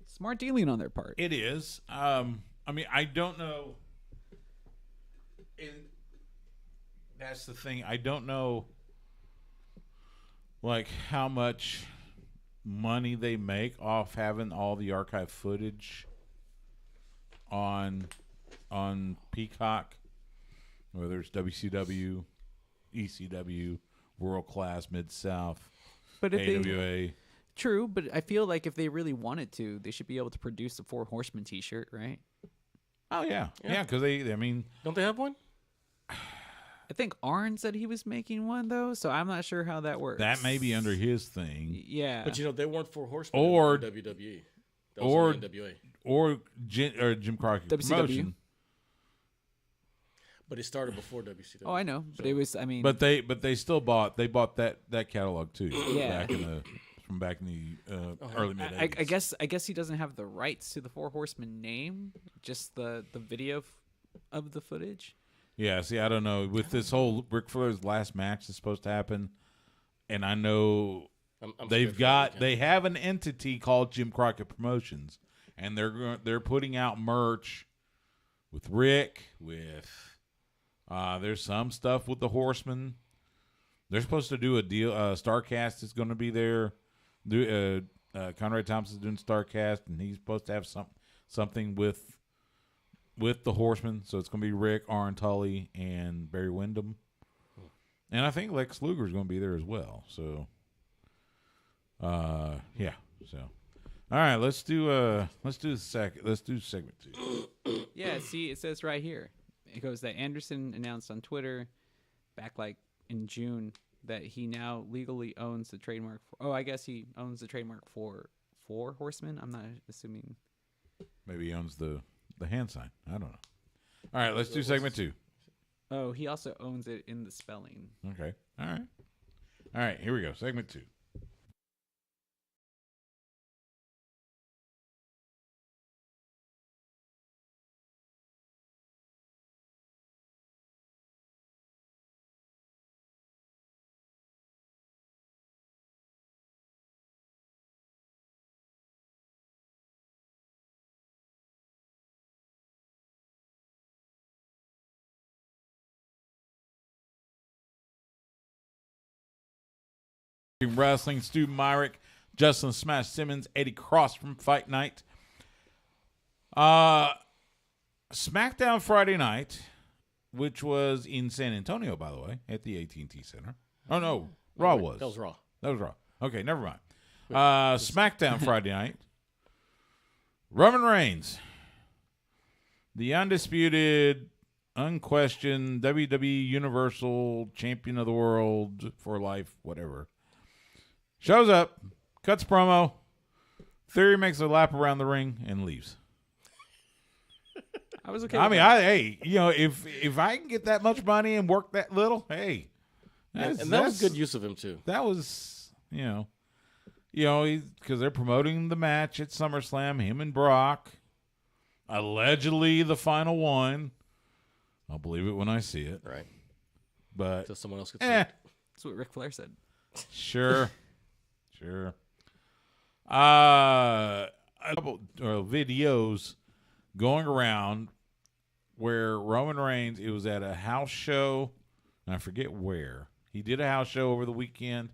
Speaker 2: Smart dealing on their part.
Speaker 1: It is. I mean, I don't know. That's the thing. I don't know, like, how much money they make off having all the archive footage on Peacock, whether it's WCW ECW, World Class, Mid South,
Speaker 2: But if
Speaker 1: AWA.
Speaker 2: True, but I feel like if they really wanted to, they should be able to produce a Four Horsemen T-shirt, right?
Speaker 1: Oh yeah, because I mean,
Speaker 3: Don't they have one?
Speaker 2: I think Arn said he was making one though, so I'm not sure how that works.
Speaker 1: that may be under his thing,
Speaker 2: Yeah,
Speaker 3: But they weren't 4 horsemen
Speaker 1: Or-
Speaker 3: in WWE. That was
Speaker 1: or
Speaker 3: in NWA.
Speaker 1: or Jim Crockett
Speaker 2: WCW.
Speaker 1: promotion.
Speaker 3: But it started before WCW.
Speaker 2: Oh, I know, but it was. I mean,
Speaker 1: But they still bought that catalog too.
Speaker 2: Yeah.
Speaker 1: back in the early mid.
Speaker 2: I guess he doesn't have the rights to the Four Horsemen name, just the video of the footage.
Speaker 1: Yeah, see, I don't know. With this whole Ric Flair's last match that's supposed to happen, and I know
Speaker 3: I'm
Speaker 1: they have an entity called Jim Crockett Promotions, and they're putting out merch with Rick, with there's some stuff with the Horsemen. They're supposed to do a deal. Starcast is going to be there. Conrad Thompson's doing Starcast, and he's supposed to have something with the Horsemen. So it's going to be Rick, Arn Tully, and Barry Windham. And I think Lex Luger is going to be there as well. So, yeah. So, all right, let's do segment 2.
Speaker 2: Yeah, see, it says right here. It goes that Anderson announced on Twitter back in June that he now legally owns the trademark. I guess he owns the trademark for Four Horsemen. I'm not assuming.
Speaker 1: Maybe he owns the hand sign. I don't know. All right, let's do segment 2.
Speaker 2: Oh, he also owns it in the spelling.
Speaker 1: Okay. All right. Here we go. Segment 2. Wrestling, Stu Myrick, Justin Smash Simmons, Eddie Cross from Fight Night. SmackDown Friday night, which was in San Antonio, by the way, at the AT&T Center. Oh, no, Raw was.
Speaker 3: That was Raw.
Speaker 1: Okay, never mind. SmackDown Friday night. Roman Reigns, the undisputed, unquestioned WWE Universal Champion of the World for life, whatever, shows up, cuts promo. Theory makes a lap around the ring and leaves.
Speaker 2: I was okay.
Speaker 1: I mean, if I can get that much money and work that little, hey,
Speaker 3: And that was good use of him too.
Speaker 1: That was, because they're promoting the match at SummerSlam, him and Brock, allegedly the final one. I'll believe it when I see it.
Speaker 3: Right.
Speaker 1: But
Speaker 3: Until someone else gets it.
Speaker 2: That's what Ric Flair said.
Speaker 1: Sure. A couple videos going around where Roman Reigns, it was at a house show, and I forget where. He did a house show over the weekend,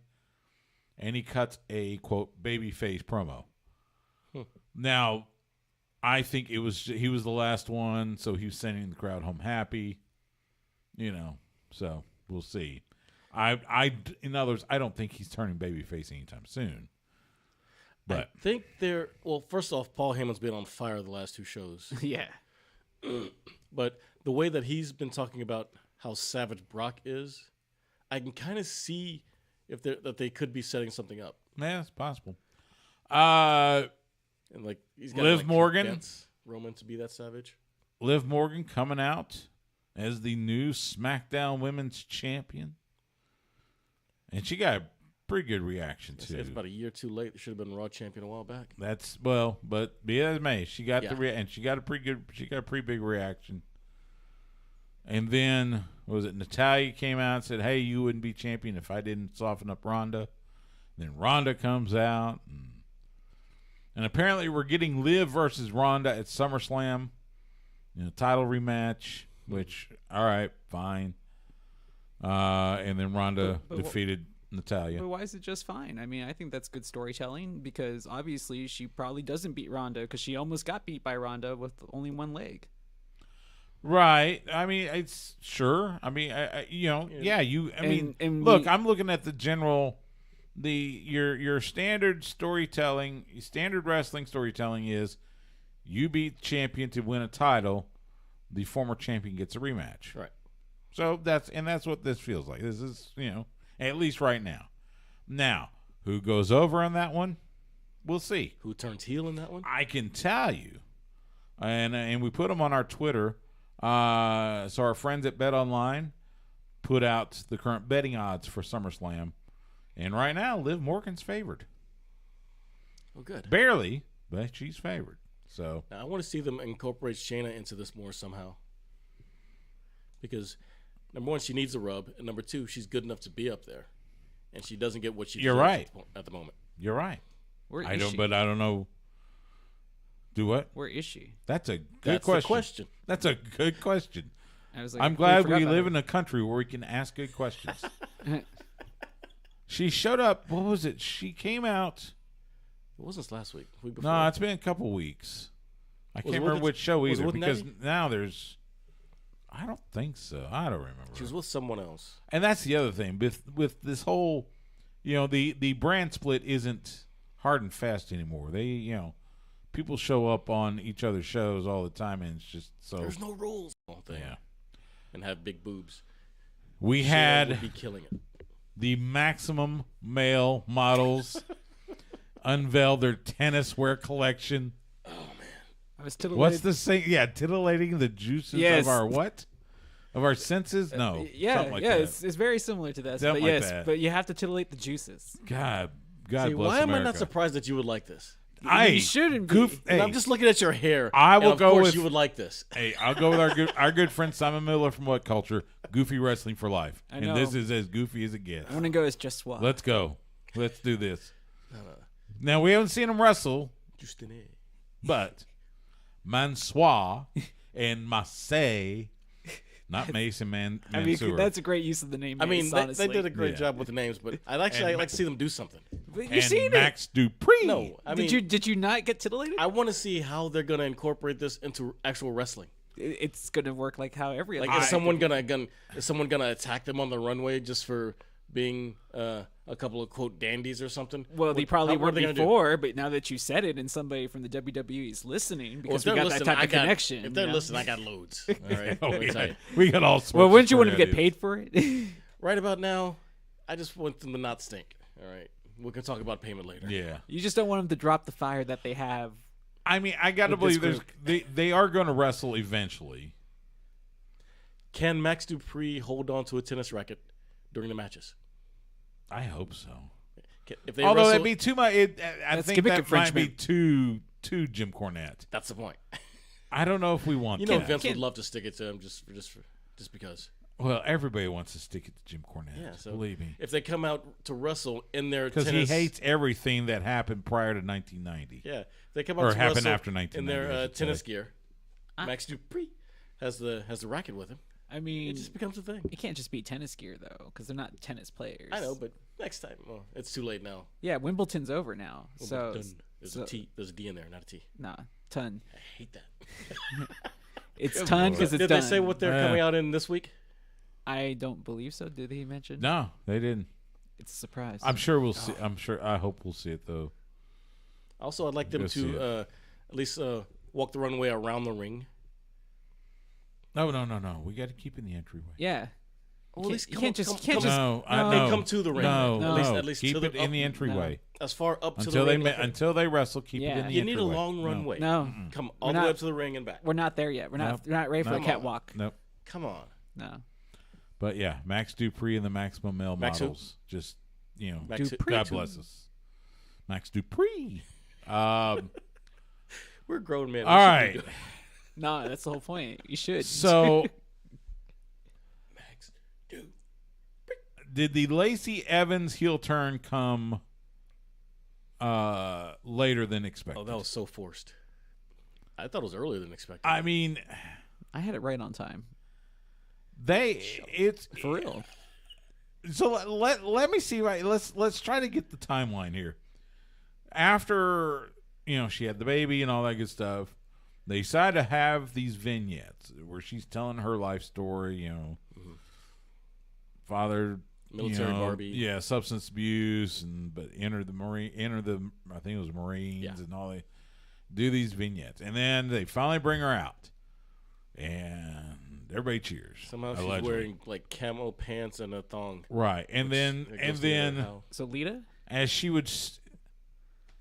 Speaker 1: and he cuts a, quote, babyface promo. Now, I think he was the last one, so he was sending the crowd home happy. So we'll see. In other words, I don't think he's turning babyface anytime soon. But
Speaker 3: I think first off, Paul Heyman's been on fire the last 2 shows.
Speaker 2: Yeah.
Speaker 3: But the way that he's been talking about how savage Brock is, I can kind of see that they could be setting something up.
Speaker 1: yeah, it's possible.
Speaker 3: And he's got
Speaker 1: Liv Morgan,
Speaker 3: Roman to be that savage.
Speaker 1: Liv Morgan coming out as the new SmackDown Women's Champion, and she got a pretty good reaction too.
Speaker 3: It's about a year too late. They should have been Raw champion a while back.
Speaker 1: But be that as may, she got and she got a pretty big reaction. And then Natalya came out and said, "Hey, you wouldn't be champion if I didn't soften up Ronda." Then Ronda comes out, and apparently we're getting Liv versus Ronda at SummerSlam, title rematch. Which, all right, fine. And then Ronda defeated Natalya.
Speaker 2: But why is it just fine? I mean, I think that's good storytelling because obviously she probably doesn't beat Ronda because she almost got beat by Ronda with only one leg.
Speaker 1: Right. I mean, it's sure. I mean, look, I'm looking at the general, your standard storytelling, standard wrestling storytelling is you beat champion to win a title, the former champion gets a rematch.
Speaker 3: Right.
Speaker 1: So that's what this feels like. This is, at least right now. Now, who goes over on that one? We'll see.
Speaker 3: Who turns heel in that one?
Speaker 1: I can tell you. And we put them on our Twitter. So our friends at Bet Online put out the current betting odds for SummerSlam. And right now, Liv Morgan's favored.
Speaker 3: Oh, good.
Speaker 1: Barely, but she's favored. So
Speaker 3: now, I want to see them incorporate Shayna into this more somehow. Because, number one, she needs a rub. And number two, she's good enough to be up there. And she doesn't get what she deserves
Speaker 1: right.
Speaker 3: at the moment.
Speaker 1: You're right.
Speaker 2: Where is she?
Speaker 1: But I don't know. Do what?
Speaker 2: Where is she?
Speaker 1: That's a good
Speaker 3: That's
Speaker 1: question.
Speaker 3: the question.
Speaker 1: That's a good question.
Speaker 2: I was like,
Speaker 1: I'm glad we live in a country where we can ask good questions. She showed up. What was it? She came out.
Speaker 3: It wasn't last week. Week before.
Speaker 1: No, it's been a couple weeks. I can't
Speaker 3: it
Speaker 1: remember
Speaker 3: with-
Speaker 1: which show
Speaker 3: was it
Speaker 1: either
Speaker 3: with
Speaker 1: because
Speaker 3: Nettie?
Speaker 1: now there's. I don't think so. I don't remember.
Speaker 3: She was with someone else.
Speaker 1: And that's the other thing with this whole, the brand split isn't hard and fast anymore. They, people show up on each other's shows all the time, and it's just so.
Speaker 3: There's no rules. Whole thing.
Speaker 1: Yeah.
Speaker 3: And have big boobs.
Speaker 1: We
Speaker 3: Shayna
Speaker 1: had
Speaker 3: would be killing it.
Speaker 1: the Maximum male models unveil their tennis wear collection.
Speaker 2: I was titillated.
Speaker 1: What's the saying? Yeah, titillating the juices
Speaker 2: Yes.
Speaker 1: of our what? Of our senses? No.
Speaker 2: Yeah,
Speaker 1: something like
Speaker 2: yeah,
Speaker 1: that.
Speaker 2: it's very similar to that.
Speaker 1: Something
Speaker 2: But
Speaker 1: like
Speaker 2: yes,
Speaker 1: that.
Speaker 2: but you have to titillate the juices.
Speaker 1: God
Speaker 3: See,
Speaker 1: bless
Speaker 3: why am I
Speaker 1: America.
Speaker 3: not surprised that you would like this?
Speaker 2: You shouldn't be.
Speaker 1: Goof,
Speaker 3: And
Speaker 1: hey,
Speaker 3: I'm just looking at your hair.
Speaker 1: I will
Speaker 3: and
Speaker 1: go
Speaker 3: of course
Speaker 1: with-
Speaker 3: you would like this.
Speaker 1: hey, I'll go with our good friend Simon Miller from What Culture, Goofy Wrestling for Life.
Speaker 2: I
Speaker 1: And
Speaker 2: know.
Speaker 1: this is as goofy as it gets.
Speaker 2: I want to go as just swap.
Speaker 1: Let's go. Let's do this. Now, we haven't seen him wrestle,
Speaker 3: Just an A.
Speaker 1: but Mansoir and Marseille, not Mason
Speaker 2: I mean,
Speaker 1: Mansour.
Speaker 2: that's a great use of the name.
Speaker 3: I mean,
Speaker 2: Mace,
Speaker 3: they
Speaker 2: honestly.
Speaker 3: did a great
Speaker 1: Yeah.
Speaker 3: job with the names, but I'd like to see them do something.
Speaker 2: But
Speaker 1: and
Speaker 2: you've seen
Speaker 1: Max Dupree.
Speaker 3: No, I mean,
Speaker 2: Did you not get titillated?
Speaker 3: I want to see how they're gonna incorporate this into actual wrestling.
Speaker 2: It's gonna work like how every
Speaker 3: Like,
Speaker 2: other
Speaker 3: is someone gonna attack them on the runway just for being a couple of quote dandies or something?
Speaker 2: Well, they
Speaker 3: What-
Speaker 2: probably
Speaker 3: what are
Speaker 2: weren't
Speaker 3: they gonna do?
Speaker 2: before, but now that you said it, and somebody from the WWE is listening
Speaker 3: Well,
Speaker 2: because
Speaker 3: if
Speaker 2: we
Speaker 3: they're
Speaker 2: got that
Speaker 3: listening,
Speaker 2: type of connection.
Speaker 3: If they're
Speaker 2: you know?
Speaker 3: listening, I got loads. All right,
Speaker 1: Oh,
Speaker 3: let me tell you.
Speaker 1: we got all sorts
Speaker 2: Well,
Speaker 1: of
Speaker 2: wouldn't you want to
Speaker 1: story
Speaker 2: get paid for it?
Speaker 3: Right about now, I just want them to not stink. All right, we can talk about payment later.
Speaker 1: ideas. Yeah.
Speaker 2: You just don't want them to drop the fire that they have.
Speaker 1: I mean, I got to
Speaker 2: With this
Speaker 1: believe they are going to wrestle eventually.
Speaker 3: Can Max Dupree hold on to a tennis racket during the matches?
Speaker 1: I hope so.
Speaker 3: If they
Speaker 1: Although
Speaker 3: wrestle,
Speaker 1: that'd be too much. I
Speaker 2: That's
Speaker 1: think
Speaker 2: gimmick
Speaker 1: that might be
Speaker 2: infringement.
Speaker 1: too Jim Cornette.
Speaker 3: that's the point.
Speaker 1: I don't know if we want
Speaker 3: You know,
Speaker 1: that.
Speaker 3: Vince would love to stick it to him just because.
Speaker 1: Well, everybody wants to stick it to Jim Cornette.
Speaker 3: Yeah, so
Speaker 1: believe me,
Speaker 3: if they come out to wrestle in their
Speaker 1: because he
Speaker 3: tennis,
Speaker 1: hates everything that happened prior to 1990.
Speaker 3: Yeah, if they come out
Speaker 1: Or
Speaker 3: to
Speaker 1: happened
Speaker 3: wrestle
Speaker 1: after
Speaker 3: in
Speaker 1: 1990, I
Speaker 3: their
Speaker 1: should
Speaker 3: tennis
Speaker 1: say.
Speaker 3: gear. Max Dupree has the racket with him.
Speaker 2: I mean,
Speaker 3: It just becomes a thing.
Speaker 2: it can't just be tennis gear though, because they're not tennis players.
Speaker 3: I know, but next time, well, it's too late now.
Speaker 2: Yeah, Wimbledon's over now, so
Speaker 3: Done. There's a T. There's a D in there, not a T.
Speaker 2: nah, ton.
Speaker 3: I hate that.
Speaker 2: It's ton because it's
Speaker 3: Did
Speaker 2: done.
Speaker 3: they say what they're coming out in this week?
Speaker 2: I don't believe so. Did he mention?
Speaker 1: No, they didn't.
Speaker 2: It's a surprise.
Speaker 1: I'm sure we'll see. I hope we'll see it though.
Speaker 3: Also, I'd like them
Speaker 1: Go see
Speaker 3: to
Speaker 1: it.
Speaker 3: at least walk the runway around the ring.
Speaker 1: No. We got to keep in the entryway.
Speaker 2: Yeah.
Speaker 3: Well, at least
Speaker 2: You can't just. You can't
Speaker 1: No,
Speaker 2: just.
Speaker 1: I
Speaker 2: no.
Speaker 1: know.
Speaker 3: They come to the ring.
Speaker 1: No,
Speaker 3: At
Speaker 1: no.
Speaker 3: least
Speaker 1: keep
Speaker 3: to the,
Speaker 1: it in the entryway
Speaker 3: as far up to
Speaker 1: until
Speaker 3: the
Speaker 1: they
Speaker 3: ring.
Speaker 1: until they wrestle. Keep it
Speaker 2: Yeah.
Speaker 1: in the
Speaker 3: You
Speaker 1: entryway.
Speaker 3: need a long
Speaker 1: No.
Speaker 3: runway.
Speaker 2: No,
Speaker 3: Come all
Speaker 2: We're
Speaker 3: the way
Speaker 2: not-
Speaker 3: up to the ring and back.
Speaker 2: we're not there yet. We're not.
Speaker 1: Nope.
Speaker 2: We're not ready for the
Speaker 1: Nope.
Speaker 2: catwalk.
Speaker 1: Nope.
Speaker 3: Come on.
Speaker 2: No.
Speaker 1: But yeah, Max Dupree and the Maximum Male
Speaker 3: Max who?
Speaker 1: models. Just
Speaker 3: Max
Speaker 2: Dupree.
Speaker 1: God bless us. Max Dupree.
Speaker 3: We're grown men.
Speaker 1: All right.
Speaker 2: No, that's the whole point. You should.
Speaker 1: So
Speaker 3: Max, dude.
Speaker 1: did the Lacey Evans heel turn come later than expected?
Speaker 3: Oh, that was so forced. I thought it was earlier than expected.
Speaker 1: I mean,
Speaker 2: I had it right on time.
Speaker 1: it's
Speaker 2: For real.
Speaker 1: So let me see. Right, let's try to get the timeline here. After she had the baby and all that good stuff, They decided to have these vignettes where she's telling her life story, father,
Speaker 3: military Barbie.
Speaker 1: Yeah, substance abuse, but I think it was Marines and all they do these vignettes. And then they finally bring her out. And everybody cheers.
Speaker 3: Somehow she's wearing like camo pants and a thong.
Speaker 1: Right. And then
Speaker 2: so Lita,
Speaker 1: as she would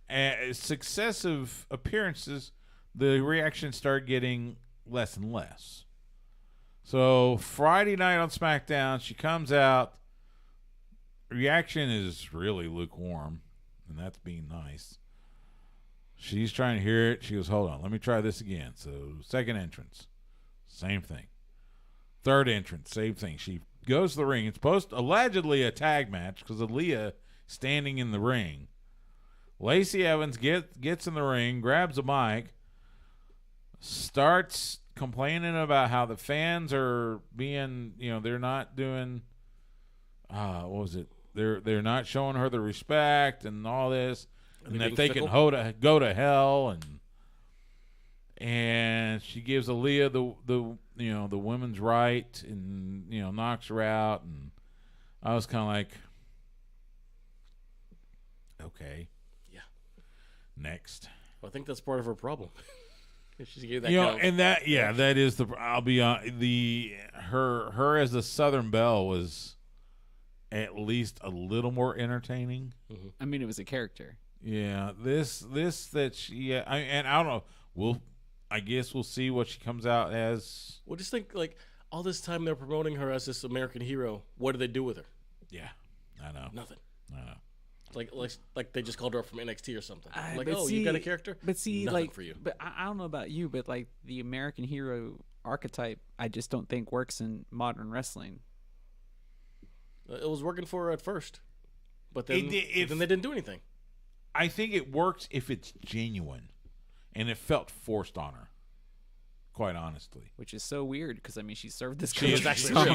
Speaker 1: as successive appearances, the reaction started getting less and less. So Friday night on SmackDown, she comes out. Reaction is really lukewarm, and that's being nice. She's trying to hear it. She goes, hold on, let me try this again. So second entrance, same thing. Third entrance, same thing. She goes to the ring. It's allegedly a tag match because Aaliyah standing in the ring. Lacey Evans gets in the ring, grabs a mic, starts complaining about how the fans are being, they're not doing, what was it? They're not showing her the respect and all this, and that they can go to hell, and she gives Aaliyah the women's right, and knocks her out, and I was kind of like, okay, yeah, next.
Speaker 3: Well, I think that's part of her problem. She gave that
Speaker 1: that is the. I'll be on her as the Southern Belle was at least a little more entertaining.
Speaker 2: Mm-hmm. I mean, it was a character.
Speaker 1: Yeah, this that she and I don't know. I guess we'll see what she comes out as.
Speaker 3: Well, just think like all this time they're promoting her as this American hero. What do they do with her?
Speaker 1: Yeah, I know.
Speaker 3: Nothing.
Speaker 1: I know.
Speaker 3: Like they just called her up from NXT or something.
Speaker 2: You
Speaker 3: got a character?
Speaker 2: But see,
Speaker 3: nothing for you.
Speaker 2: But I don't know about you, but like the American hero archetype, I just don't think works in modern wrestling.
Speaker 3: It was working for her at first, but then they didn't do anything.
Speaker 1: I think it works if it's genuine, and it felt forced on her. Quite honestly,
Speaker 2: which is so weird because I mean she served this
Speaker 1: country.
Speaker 2: That's not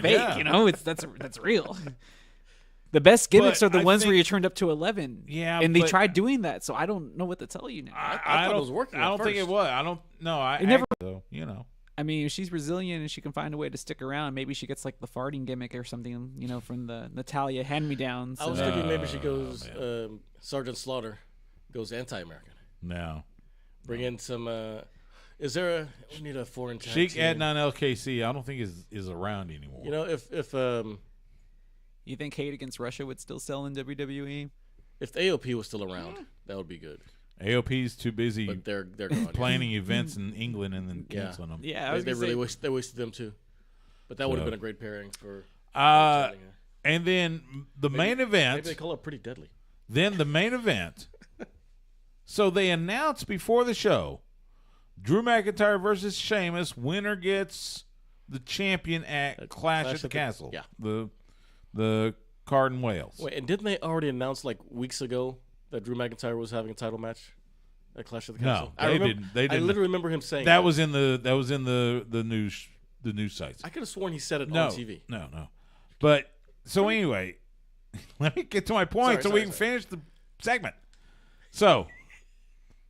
Speaker 2: fake, yeah. That's real. The best gimmicks are the ones where you turned up to 11.
Speaker 1: Yeah,
Speaker 2: and they tried doing that, so I don't know what to tell you now.
Speaker 3: I thought it was working.
Speaker 1: I don't think it was. I don't know.
Speaker 2: It never.
Speaker 1: Though,
Speaker 2: I mean, if she's Brazilian and she can find a way to stick around, maybe she gets like the farting gimmick or something, from the Natalia hand-me-downs.
Speaker 3: I was thinking maybe she goes Sergeant Slaughter, goes anti-American.
Speaker 1: No.
Speaker 3: Bring in some. We need a foreign tag
Speaker 1: Sheik
Speaker 3: team.
Speaker 1: Adnan LKC. I don't think is around anymore.
Speaker 3: If
Speaker 2: you think Hate Against Russia would still sell in WWE?
Speaker 3: If the AOP was still around, that would be good.
Speaker 1: AOP's too busy.
Speaker 3: But they're gone.
Speaker 1: Planning events in England and then canceling them.
Speaker 2: Yeah,
Speaker 3: they wasted them too. But that would have been a great pairing for.
Speaker 1: And then the main event.
Speaker 3: Maybe they call it Pretty Deadly.
Speaker 1: Then the main event. So they announced before the show, Drew McIntyre versus Sheamus. Winner gets the champion at Clash at the Castle.
Speaker 3: Yeah.
Speaker 1: The card in Wales.
Speaker 3: Wait, and didn't they already announce like weeks ago that Drew McIntyre was having a title match at Clash at the Castle?
Speaker 1: No, they didn't. I
Speaker 3: literally remember him saying
Speaker 1: that was in the news sites.
Speaker 3: I could have sworn he said it on TV.
Speaker 1: No. But so anyway, let me get to my point we can finish the segment. So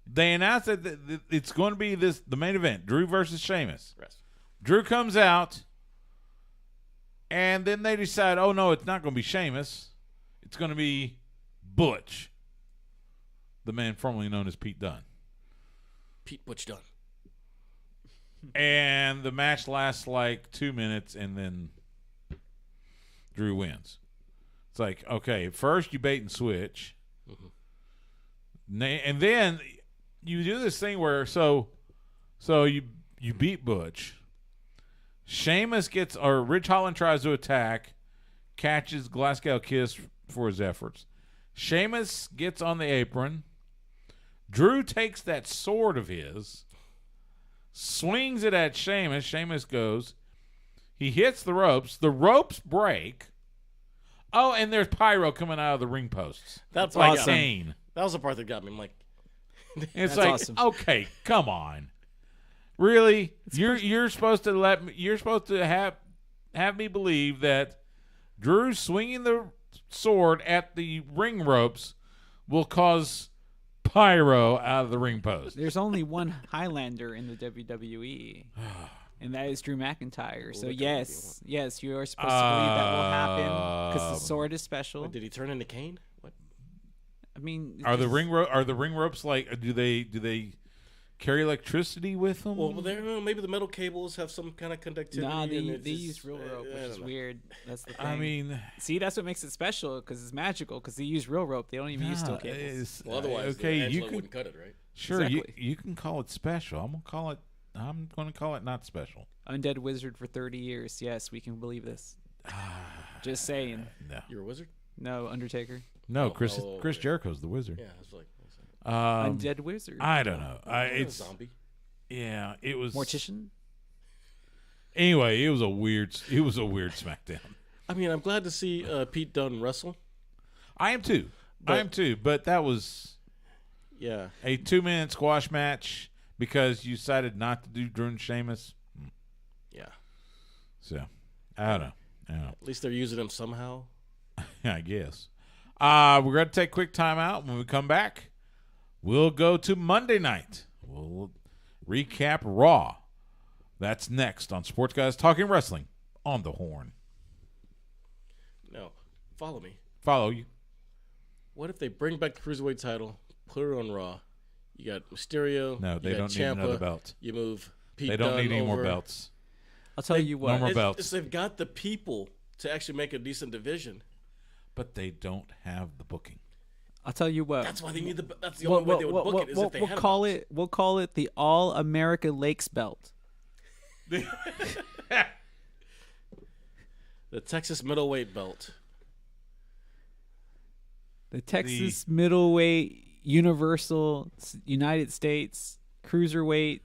Speaker 1: they announced that it's going to be the main event, Drew versus Sheamus.
Speaker 3: Yes.
Speaker 1: Drew comes out. And then they decide, oh, no, it's not going to be Sheamus. It's going to be Butch, the man formerly known as Pete Dunne.
Speaker 3: Pete Butch Dunne.
Speaker 1: And the match lasts like 2 minutes, and then Drew wins. It's like, okay, first you bait and switch. Mm-hmm. And then you do this thing where, so you beat Butch. Sheamus Ridge Holland tries to attack, catches Glasgow Kiss for his efforts. Sheamus gets on the apron. Drew takes that sword of his, swings it at Sheamus. Sheamus goes. He hits the ropes. The ropes break. Oh, and there's pyro coming out of the ring posts.
Speaker 3: That's
Speaker 1: insane.
Speaker 3: That was the part that got me. I'm like,
Speaker 1: it's like, awesome. Okay, come on. Really? You're supposed to have me believe that Drew swinging the sword at the ring ropes will cause pyro out of the ring post.
Speaker 2: There's only one Highlander in the WWE, and that is Drew McIntyre. So yes, you are supposed to believe that will happen because the sword is special.
Speaker 3: Wait, did he turn into Kane? What?
Speaker 2: I mean,
Speaker 1: Are the ring ropes like? Do they carry electricity with them?
Speaker 3: Well, maybe the metal cables have some kind of conductivity.
Speaker 2: Nah, they use real rope, which is weird. That's the thing.
Speaker 1: I mean,
Speaker 2: see, that's what makes it special because it's magical. Because they use real rope, they don't even use steel cables.
Speaker 3: Well, otherwise,
Speaker 1: you
Speaker 3: wouldn't cut it, right?
Speaker 1: Sure,
Speaker 2: Exactly.
Speaker 1: you can call it special. I'm gonna call it not special.
Speaker 2: Undead wizard for 30 years. Yes, we can believe this. Just saying.
Speaker 1: No,
Speaker 3: You're a wizard?
Speaker 2: No, Undertaker.
Speaker 1: no. Chris Jericho's the wizard.
Speaker 3: Yeah, I was like,
Speaker 2: Undead wizard.
Speaker 1: I don't know. It's
Speaker 3: a zombie.
Speaker 1: Yeah, it was
Speaker 2: Mortician.
Speaker 1: Anyway, it was a weird SmackDown.
Speaker 3: I mean, I'm glad to see Pete Dunne wrestle.
Speaker 1: I am too. But that was
Speaker 3: a
Speaker 1: 2-minute squash match because you decided not to do Drew and Sheamus.
Speaker 3: Yeah.
Speaker 1: So, I don't know.
Speaker 3: At least they're using him somehow.
Speaker 1: I guess. We're going to take a quick time out. When we come back, we'll go to Monday night. We'll recap Raw. That's next on Sports Guys Talking Wrestling on the Horn.
Speaker 3: No, follow me.
Speaker 1: Follow you.
Speaker 3: What if they bring back the Cruiserweight title, put it on Raw? You got Mysterio.
Speaker 1: No, they don't need another belt.
Speaker 3: You move Pete
Speaker 1: They don't
Speaker 3: Dunne
Speaker 1: need any more
Speaker 3: over.
Speaker 1: belts.
Speaker 2: I'll tell you what.
Speaker 1: No more belts.
Speaker 3: They've got the people to actually make a decent division.
Speaker 1: But they don't have the booking.
Speaker 2: I'll tell you what.
Speaker 3: That's why they need the. That's the only way they would book it is if they had a belt.
Speaker 2: We'll call it the All America Lakes belt.
Speaker 3: The Texas middleweight belt.
Speaker 2: The Texas middleweight, Universal, United States, cruiserweight,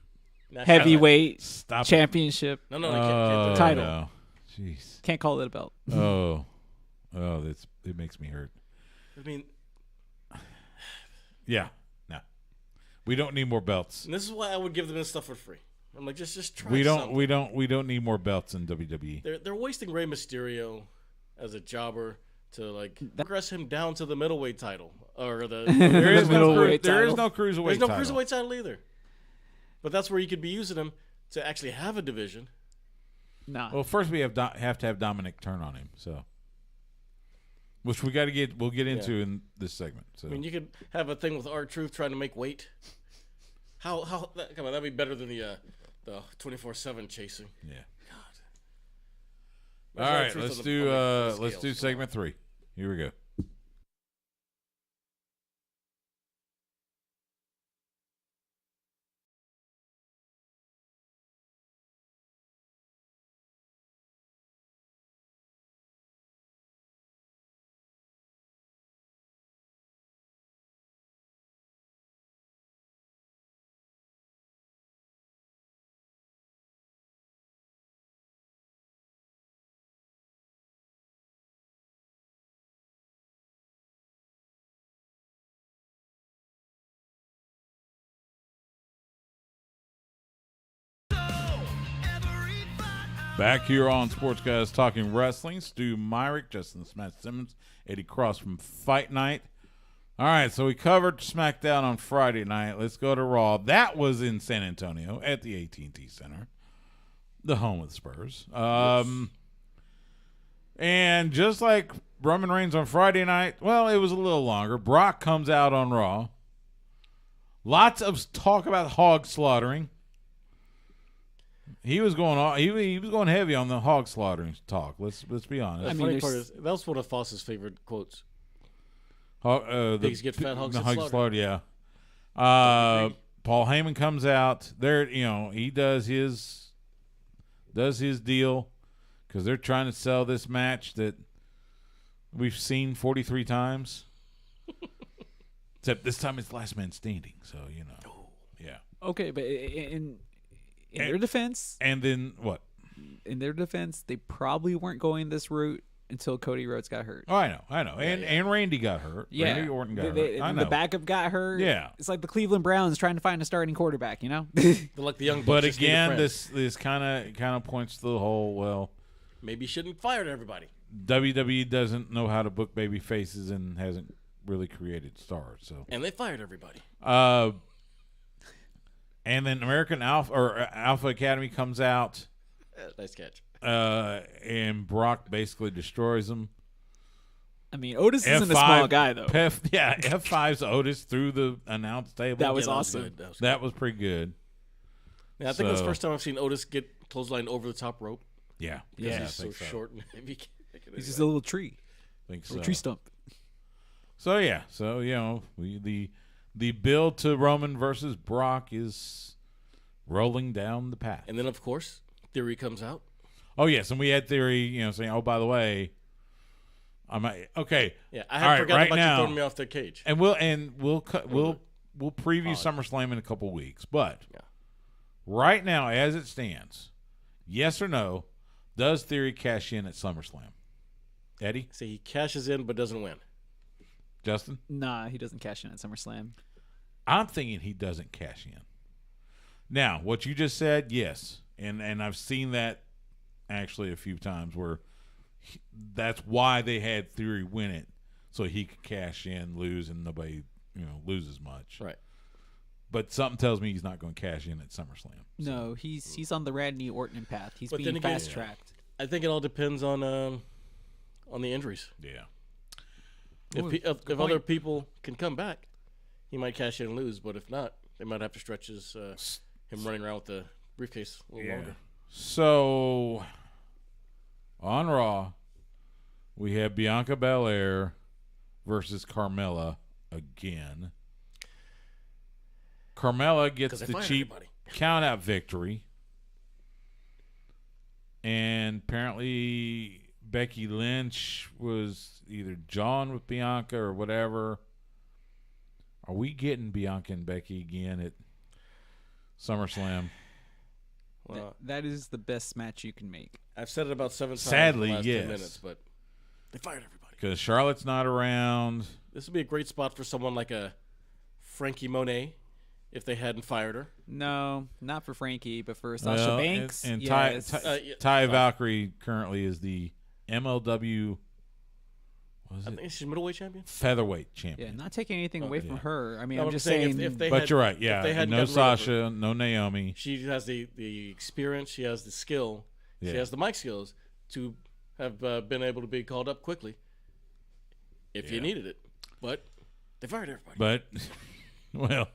Speaker 2: heavyweight championship.
Speaker 3: No, can't
Speaker 2: title.
Speaker 1: No. Jeez.
Speaker 2: Can't call it a belt.
Speaker 1: Oh, it makes me hurt.
Speaker 3: I mean,
Speaker 1: yeah, no, we don't need more belts.
Speaker 3: and this is why I would give them this stuff for free. I'm like, just try.
Speaker 1: We
Speaker 3: something.
Speaker 1: we don't need more belts in WWE.
Speaker 3: They're wasting Rey Mysterio as a jobber to like progress him down to the middleweight title or the.
Speaker 1: There is no
Speaker 2: Middleweight
Speaker 1: there is
Speaker 2: title.
Speaker 1: no cruiserweight.
Speaker 3: There's no
Speaker 1: title.
Speaker 3: cruiserweight title either. But that's where you could be using him to actually have a division.
Speaker 2: Nah.
Speaker 1: Well, first we have to have Dominic turn on him, so which we'll get into in this segment. So
Speaker 3: I mean, you could have a thing with R-Truth trying to make weight. Come on, that'd be better than the 24/7 chasing.
Speaker 1: yeah.
Speaker 3: God.
Speaker 1: All right,
Speaker 3: R-Truth
Speaker 1: let's
Speaker 3: on
Speaker 1: do
Speaker 3: the
Speaker 1: let's do
Speaker 3: scales.
Speaker 1: segment 3. Here we go. Back here on Sports Guys Talking Wrestling, Stu Myrick, Justin Smash Simmons, Eddie Cross from Fight Night. All right, so we covered SmackDown on Friday night. Let's go to Raw. That was in San Antonio at the AT&T Center, the home of the Spurs. And just like Roman Reigns on Friday night, well, it was a little longer. Brock comes out on Raw. Lots of talk about hog slaughtering. He was going he was going heavy on the hog slaughtering talk. Let's be honest.
Speaker 3: The funny part is that was one of Foss's favorite quotes.
Speaker 1: Pigs
Speaker 3: get fat, hogs
Speaker 1: the
Speaker 3: get
Speaker 1: hog
Speaker 3: slaughtered.
Speaker 1: slaughtered. Yeah. Paul Heyman comes out there. He does his deal because they're trying to sell this match that we've seen 43 times. Except this time it's last man standing. So yeah.
Speaker 2: Okay, but in their defense,
Speaker 1: And then what?
Speaker 2: in their defense, they probably weren't going this route until Cody Rhodes got hurt.
Speaker 1: Oh, I know. And Randy got hurt.
Speaker 2: Yeah,
Speaker 1: Randy Orton got hurt. I
Speaker 2: and
Speaker 1: know.
Speaker 2: the backup got hurt.
Speaker 1: Yeah.
Speaker 2: It's like the Cleveland Browns trying to find a starting quarterback.
Speaker 3: They're like the young.
Speaker 1: But
Speaker 3: Bucks just need a
Speaker 1: again,
Speaker 3: friend.
Speaker 1: this kind of points to the whole.
Speaker 3: maybe you shouldn't fire everybody.
Speaker 1: WWE doesn't know how to book baby faces and hasn't really created stars. So
Speaker 3: And they fired everybody.
Speaker 1: And then American Alpha Academy comes out.
Speaker 3: Nice catch.
Speaker 1: And Brock basically destroys them.
Speaker 2: I mean, Otis isn't a small guy, though.
Speaker 1: F5's Otis through the announce table.
Speaker 2: That was awesome.
Speaker 1: That was pretty good.
Speaker 3: Yeah, I think it was the first time I've seen Otis get clotheslined over the top rope.
Speaker 1: Yeah.
Speaker 2: Yeah.
Speaker 3: He's so short and heavy.
Speaker 2: He's just a little tree.
Speaker 1: I think so.
Speaker 2: Little tree stump.
Speaker 1: So, yeah. So, you know, the build to Roman versus Brock is rolling down the path.
Speaker 3: And then, of course, Theory comes out.
Speaker 1: Oh, yes. And we had Theory, you know, saying, oh, by the way, okay.
Speaker 3: Yeah, I had forgotten about you throwing me off the cage.
Speaker 1: And we'll preview SummerSlam in a couple weeks. But right now, as it stands, yes or no, does Theory cash in at SummerSlam? Eddie?
Speaker 3: So he cashes in but doesn't win.
Speaker 1: Justin?
Speaker 2: Nah, he doesn't cash in at SummerSlam.
Speaker 1: I'm thinking he doesn't cash in. Now, what you just said, yes. And I've seen that actually a few times where that's why they had Theory win it, so he could cash in, lose, and nobody, you know, loses much.
Speaker 3: Right.
Speaker 1: But something tells me he's not going to cash in at SummerSlam. So.
Speaker 2: No, he's on the Randy Orton path. He's
Speaker 3: But
Speaker 2: being
Speaker 3: then again,
Speaker 2: fast tracked.
Speaker 3: I think it all depends on the injuries.
Speaker 1: Yeah.
Speaker 3: If other people can come back, he might cash in and lose. But if not, they might have to stretch him running around with the briefcase a little longer.
Speaker 1: So on Raw, we have Bianca Belair versus Carmella again. Carmella gets the cheap count-out victory. And apparently Becky Lynch was either John with Bianca or whatever. Are we getting Bianca and Becky again at SummerSlam?
Speaker 3: Well,
Speaker 2: that is the best match you can make.
Speaker 3: I've said it about 7 times
Speaker 1: Sadly,
Speaker 3: in the last
Speaker 1: yes.
Speaker 3: 10 minutes, but they fired everybody.
Speaker 1: Because Charlotte's not around.
Speaker 3: This would be a great spot for someone like a Frankie Monet if they hadn't fired her.
Speaker 2: No, not for Frankie, but for Sasha Banks.
Speaker 1: And
Speaker 2: yes.
Speaker 1: Ty Valkyrie currently is the MLW.
Speaker 3: I think she's middleweight champion.
Speaker 1: Featherweight champion.
Speaker 2: Yeah, not taking anything away from her. I mean,
Speaker 3: No,
Speaker 2: I'm just saying.
Speaker 3: if they
Speaker 1: But
Speaker 3: had,
Speaker 1: you're right. Yeah, no Sasha, no Naomi.
Speaker 3: She has the experience. She has the skill.
Speaker 1: Yeah.
Speaker 3: She has the mic skills to have been able to be called up quickly if you needed it. But they fired everybody.
Speaker 1: But, well,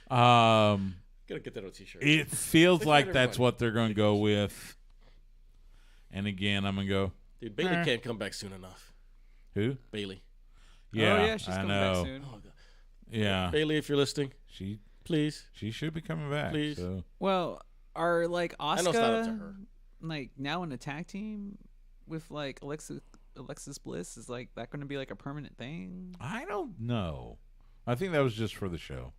Speaker 3: Gotta get that on a t-shirt.
Speaker 1: it feels like that's
Speaker 3: everybody.
Speaker 1: what they're going to go with. And again, I'm going to go,
Speaker 3: Dude, Bailey can't come back soon enough.
Speaker 1: who?
Speaker 3: Bailey.
Speaker 1: Yeah,
Speaker 2: oh, yeah, she's
Speaker 1: I
Speaker 2: coming
Speaker 1: know.
Speaker 2: back soon.
Speaker 3: Oh, God.
Speaker 1: Yeah,
Speaker 3: Bailey, if you're listening,
Speaker 1: she
Speaker 3: please.
Speaker 1: should be coming back.
Speaker 3: Please.
Speaker 1: So.
Speaker 2: Well, are like
Speaker 3: I know it's not up to
Speaker 2: Asuka
Speaker 3: her.
Speaker 2: like now in a tag team with like Alexis Bliss? Is like that going to be like a permanent thing?
Speaker 1: I don't know. I think that was just for the show.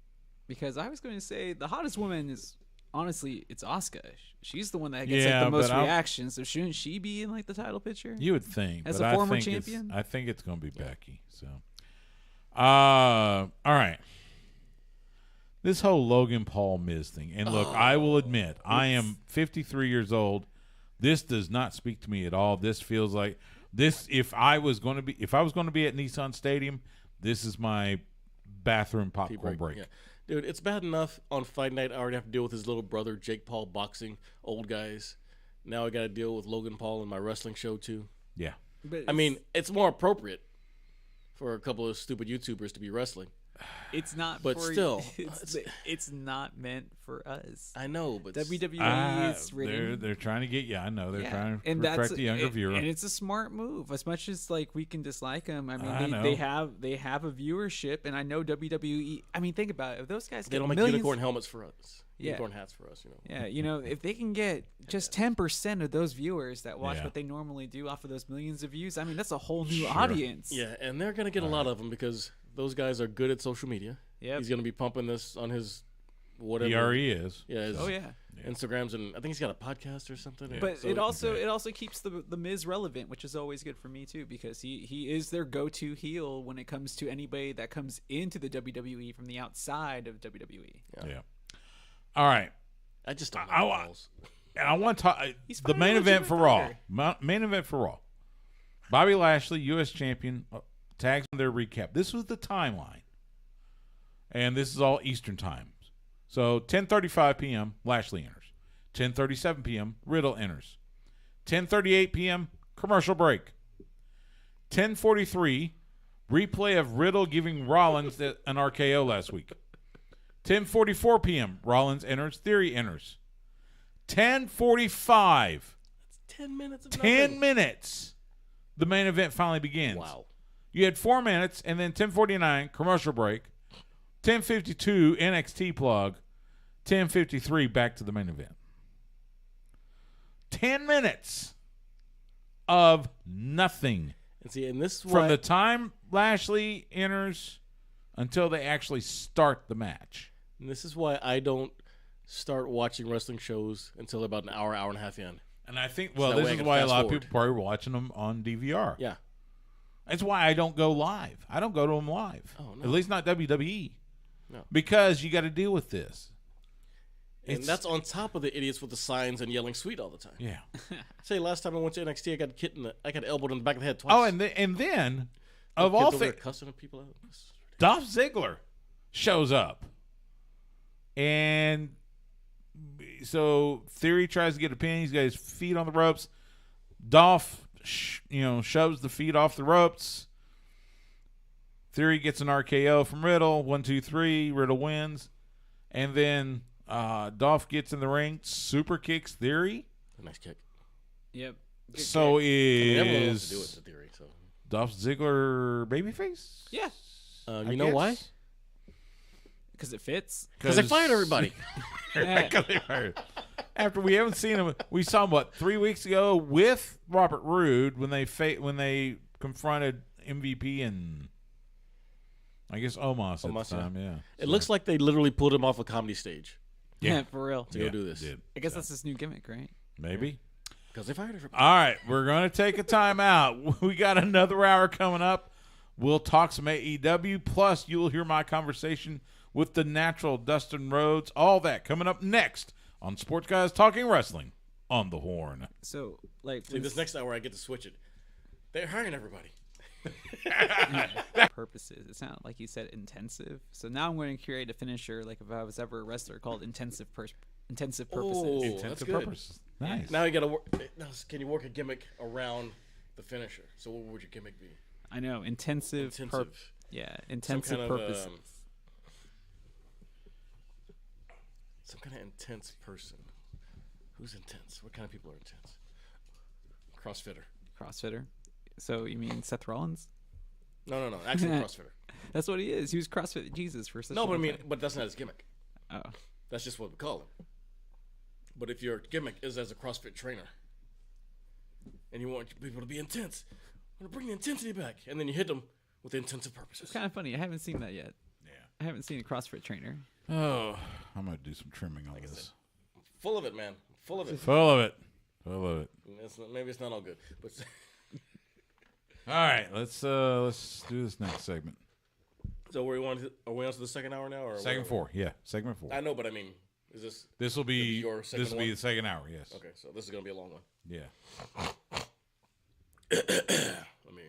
Speaker 2: Because I was going to say the hottest woman is honestly it's Asuka. She's the one that gets like
Speaker 1: Yeah,
Speaker 2: the most
Speaker 1: but
Speaker 2: reactions. So shouldn't she be in like the title picture?
Speaker 1: You would think,
Speaker 2: As
Speaker 1: but
Speaker 2: a former
Speaker 1: I think
Speaker 2: champion?
Speaker 1: I think it's going to be Becky. So, all right. This whole Logan Paul Miz thing, and look, I will admit, I am 53 years old. This does not speak to me at all. This feels like this. If I was going to be at Nissan Stadium, this is my bathroom popcorn break.
Speaker 3: Yeah. Dude, it's bad enough on Fight Night. I already have to deal with his little brother, Jake Paul, boxing, old guys. Now I got to deal with Logan Paul in my wrestling show, too.
Speaker 1: Yeah.
Speaker 2: But
Speaker 3: I mean, it's more appropriate for a couple of stupid YouTubers to be wrestling.
Speaker 2: it's not.
Speaker 3: But
Speaker 2: for,
Speaker 3: still,
Speaker 2: it's not meant for us.
Speaker 3: I know, but
Speaker 2: WWE is written.
Speaker 1: They're trying to get. Yeah, I know. They're trying to
Speaker 2: and
Speaker 1: attract the younger viewer.
Speaker 2: And it's a smart move. As much as like we can dislike them, I mean,
Speaker 1: I know.
Speaker 2: they have a viewership, and I know WWE. I mean, think about it. If those guys
Speaker 3: they
Speaker 2: get
Speaker 3: don't make
Speaker 2: millions,
Speaker 3: unicorn helmets for us.
Speaker 2: Yeah.
Speaker 3: Unicorn hats for us, you know.
Speaker 2: Yeah, you know, if they can get just 10% of those viewers that watch
Speaker 1: Yeah.
Speaker 2: what they normally do off of those millions of views, I mean, that's a whole new audience.
Speaker 3: Yeah, and they're going to get a lot of them because those guys are good at social media.
Speaker 2: Yep.
Speaker 3: He's going to be pumping this on his whatever.
Speaker 1: He already is.
Speaker 3: Yeah. His
Speaker 2: Oh yeah.
Speaker 3: Instagrams, and I think he's got a podcast or something.
Speaker 2: But
Speaker 3: So-
Speaker 2: it also keeps the Miz relevant, which is always good for me too, because he is their go-to heel when it comes to anybody that comes into the WWE from the outside of WWE.
Speaker 1: Yeah. All right.
Speaker 3: I just don't
Speaker 1: I-
Speaker 3: know
Speaker 1: I-
Speaker 3: balls.
Speaker 1: And I want to talk the
Speaker 2: fine
Speaker 1: main
Speaker 2: with
Speaker 1: event
Speaker 2: Jimmy
Speaker 1: for Raw.
Speaker 2: Thunder.
Speaker 1: Main event for Raw. Bobby Lashley, U.S. champion, tags on their recap. This was the timeline. And this is all Eastern times. So 10:35 p.m., Lashley enters. 10:37 p.m., Riddle enters. 10:38 p.m., commercial break. 10:43, replay of Riddle giving Rollins an RKO last week. 10:44 p.m., Rollins enters, Theory enters. 10:45.
Speaker 3: That's 10 minutes of
Speaker 1: 10 minutes. The main event finally begins.
Speaker 3: Wow.
Speaker 1: You had 4 minutes, and then 10:49, commercial break. 10:52, NXT plug. 10:53, back to the main event. 10 minutes of nothing.
Speaker 3: And see, and this is
Speaker 1: From
Speaker 3: why,
Speaker 1: the time Lashley enters until they actually start the match.
Speaker 3: and this is why I don't start watching wrestling shows until about an hour and a half in.
Speaker 1: And I think,
Speaker 3: So
Speaker 1: well,
Speaker 3: that
Speaker 1: this
Speaker 3: way I
Speaker 1: is
Speaker 3: can
Speaker 1: why a
Speaker 3: fast
Speaker 1: lot of
Speaker 3: forward.
Speaker 1: people probably are watching them on DVR.
Speaker 3: Yeah.
Speaker 1: That's why I don't go live. I don't go to them live.
Speaker 3: Oh, no.
Speaker 1: At least not WWE.
Speaker 3: No.
Speaker 1: Because you got to deal with this.
Speaker 3: And that's on top of the idiots with the signs and yelling sweet all the time.
Speaker 1: Yeah.
Speaker 3: Say last time I went to NXT, I got elbowed in the back of the head twice.
Speaker 1: Oh, and then of
Speaker 3: Kids
Speaker 1: all
Speaker 3: over there
Speaker 1: things,
Speaker 3: cussing at people out.
Speaker 1: Dolph Ziggler shows up. And so Theory tries to get a pin. He's got his feet on the ropes. Dolph, shoves the feet off the ropes. Theory gets an RKO from Riddle. 1, 2, 3. Riddle wins. And then Dolph gets in the ring, super kicks Theory.
Speaker 3: A nice kick.
Speaker 2: Yep. Good
Speaker 1: So
Speaker 2: kick.
Speaker 3: Everyone wants
Speaker 1: is
Speaker 3: to do it, the Theory. So.
Speaker 1: Dolph Ziggler babyface?
Speaker 2: Yeah.
Speaker 3: You know why?
Speaker 2: Because it fits.
Speaker 3: Because they fired everybody.
Speaker 1: After we haven't seen him, we saw him 3 weeks ago with Robert Roode when they confronted MVP and I guess Omos at the time. Yeah,
Speaker 3: It looks like they literally pulled him off a comedy stage
Speaker 2: Yeah, for real.
Speaker 3: to go do this.
Speaker 2: I guess that's his new gimmick, right?
Speaker 1: Maybe.
Speaker 3: Because they fired everybody.
Speaker 1: All right, we're going to take a timeout. We got another hour coming up. We'll talk some AEW. Plus, you'll hear my conversation with the natural Dustin Rhodes. All that coming up next on Sports Guys Talking Wrestling on the Horn.
Speaker 2: So, like,
Speaker 3: See, this next hour I get to switch it. They're hiring everybody.
Speaker 2: purposes. It sounded like you said intensive. So now I'm going to create a finisher, like if I was ever a wrestler, called intensive purposes.
Speaker 3: Oh, that's
Speaker 1: Intensive
Speaker 3: good.
Speaker 1: purposes. Nice.
Speaker 3: Now you got to work. Now, can you work a gimmick around the finisher? So what would your gimmick be?
Speaker 2: I know intensive. Intensive
Speaker 3: Some kind
Speaker 2: purposes.
Speaker 3: of, some kind of intense person. Who's intense? What kind of people are intense? CrossFitter.
Speaker 2: CrossFitter. So you mean Seth Rollins?
Speaker 3: No. Actually, CrossFitter.
Speaker 2: That's what he is. He was CrossFit Jesus for such.
Speaker 3: No,
Speaker 2: a
Speaker 3: but I
Speaker 2: long
Speaker 3: mean,
Speaker 2: time.
Speaker 3: but that's not his gimmick.
Speaker 2: Oh,
Speaker 3: That's just what we call him. But if your gimmick is as a CrossFit trainer, and you want people to be intense, I'm gonna bring the intensity back, and then you hit them with intensive purposes.
Speaker 2: it's kind of funny. I haven't seen that yet.
Speaker 1: Yeah.
Speaker 2: I haven't seen a CrossFit trainer.
Speaker 1: Oh, I'm going to do some trimming on this.
Speaker 3: Full of it, man. Full of it.
Speaker 1: Full of it. Full of it.
Speaker 3: Maybe it's not all good, but
Speaker 1: All right, let's do this next segment.
Speaker 3: so are we on to the second hour now, or
Speaker 1: Segment 4, yeah, segment 4.
Speaker 3: I know, but I mean, is this
Speaker 1: This will be
Speaker 3: your second
Speaker 1: this will be
Speaker 3: one?
Speaker 1: the second hour. Yes.
Speaker 3: okay? So this is gonna be a long one.
Speaker 1: Yeah.
Speaker 3: Let me.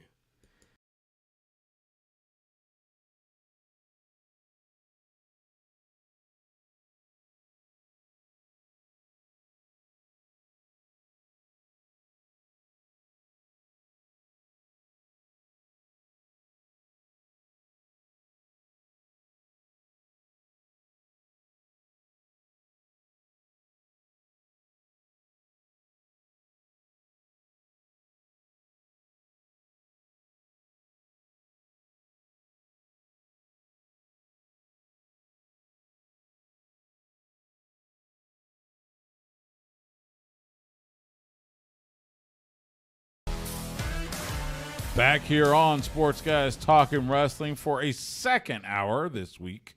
Speaker 1: Back here on Sports Guys Talking Wrestling for a second hour this week.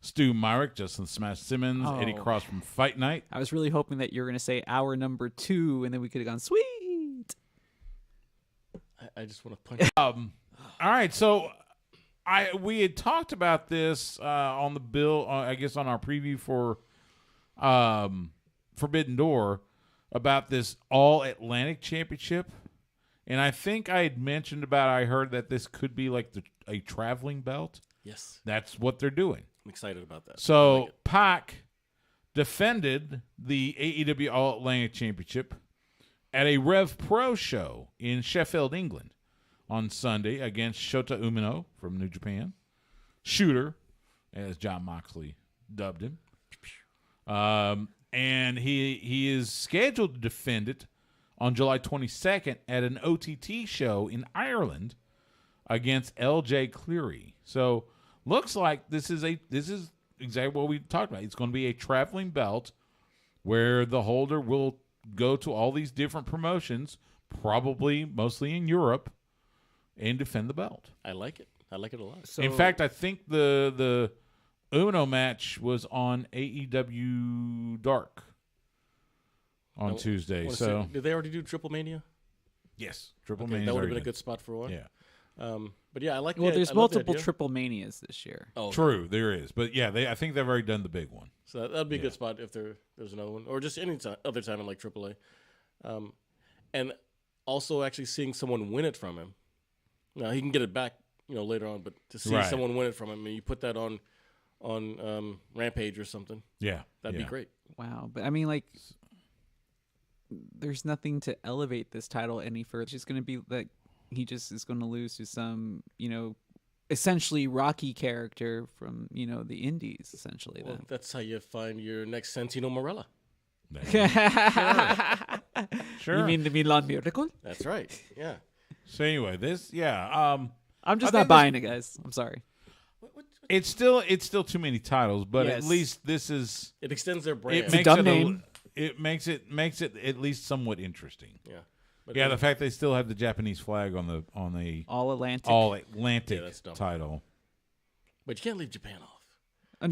Speaker 1: Stu Myrick, Justin Smash Simmons, Eddie
Speaker 2: Oh.
Speaker 1: Cross from Fight Night.
Speaker 2: I was really hoping that you were going to say hour number 2, and then we could have gone sweet.
Speaker 3: I just want to punch.
Speaker 1: All right, so we had talked about this on the bill, I guess on our preview for Forbidden Door, about this All Atlantic Championship And I think I had mentioned about, I heard that this could be like a traveling belt.
Speaker 3: Yes.
Speaker 1: That's what they're doing.
Speaker 3: I'm excited about that.
Speaker 1: So
Speaker 3: I like it.
Speaker 1: Pac defended the AEW All-Atlantic Championship at a Rev Pro show in Sheffield, England on Sunday against Shota Umino from New Japan. Shooter, as John Moxley dubbed him. And he is scheduled to defend it on July 22nd at an OTT show in Ireland against LJ Cleary. So looks like this is exactly what we talked about. It's going to be a traveling belt where the holder will go to all these different promotions, probably mostly in Europe, and defend the belt.
Speaker 3: I like it. I like it a lot.
Speaker 2: So,
Speaker 1: In fact, I think the Uno match was on AEW Dark on Tuesday. So
Speaker 3: did they already do Triple Mania?
Speaker 1: yes, Triple
Speaker 3: Okay,
Speaker 1: Mania.
Speaker 3: that would have been a good spot for one.
Speaker 1: Yeah.
Speaker 3: But yeah, I like.
Speaker 2: well, there's
Speaker 3: I love the
Speaker 2: multiple
Speaker 3: idea.
Speaker 2: Triple Manias this year.
Speaker 3: Oh, okay.
Speaker 1: True, there is, but yeah, I think they've already done the big one.
Speaker 3: So that'd be a good spot if there's another one, or just any other time in like AAA. And also actually seeing someone win it from him. Now he can get it back, later on, but to see
Speaker 1: Right.
Speaker 3: someone win it from him, and you put that on Rampage or something,
Speaker 1: Yeah,
Speaker 3: that'd be great.
Speaker 2: Wow, but I mean, like, there's nothing to elevate this title any further. It's just going to be like he just is going to lose to some, essentially Rocky character from, the Indies, essentially.
Speaker 3: Well,
Speaker 2: then.
Speaker 3: that's how you find your next Santino Marella.
Speaker 1: Sure.
Speaker 2: You mean the Milan Miracle?
Speaker 3: That's right. Yeah.
Speaker 1: So anyway,
Speaker 2: I'm just
Speaker 1: I
Speaker 2: not
Speaker 1: think
Speaker 2: buying it, guys. I'm sorry.
Speaker 1: it's still too many titles, but at
Speaker 2: Yes.
Speaker 1: least this is
Speaker 3: It extends their brand.
Speaker 1: it makes
Speaker 2: dumb
Speaker 1: it
Speaker 2: name.
Speaker 1: It makes it at least somewhat interesting.
Speaker 3: Yeah. But
Speaker 1: Yeah, the fact they still have the Japanese flag on the
Speaker 2: All Atlantic.
Speaker 1: All Atlantic
Speaker 3: Yeah, that's dumb.
Speaker 1: title.
Speaker 3: But you can't leave Japan off.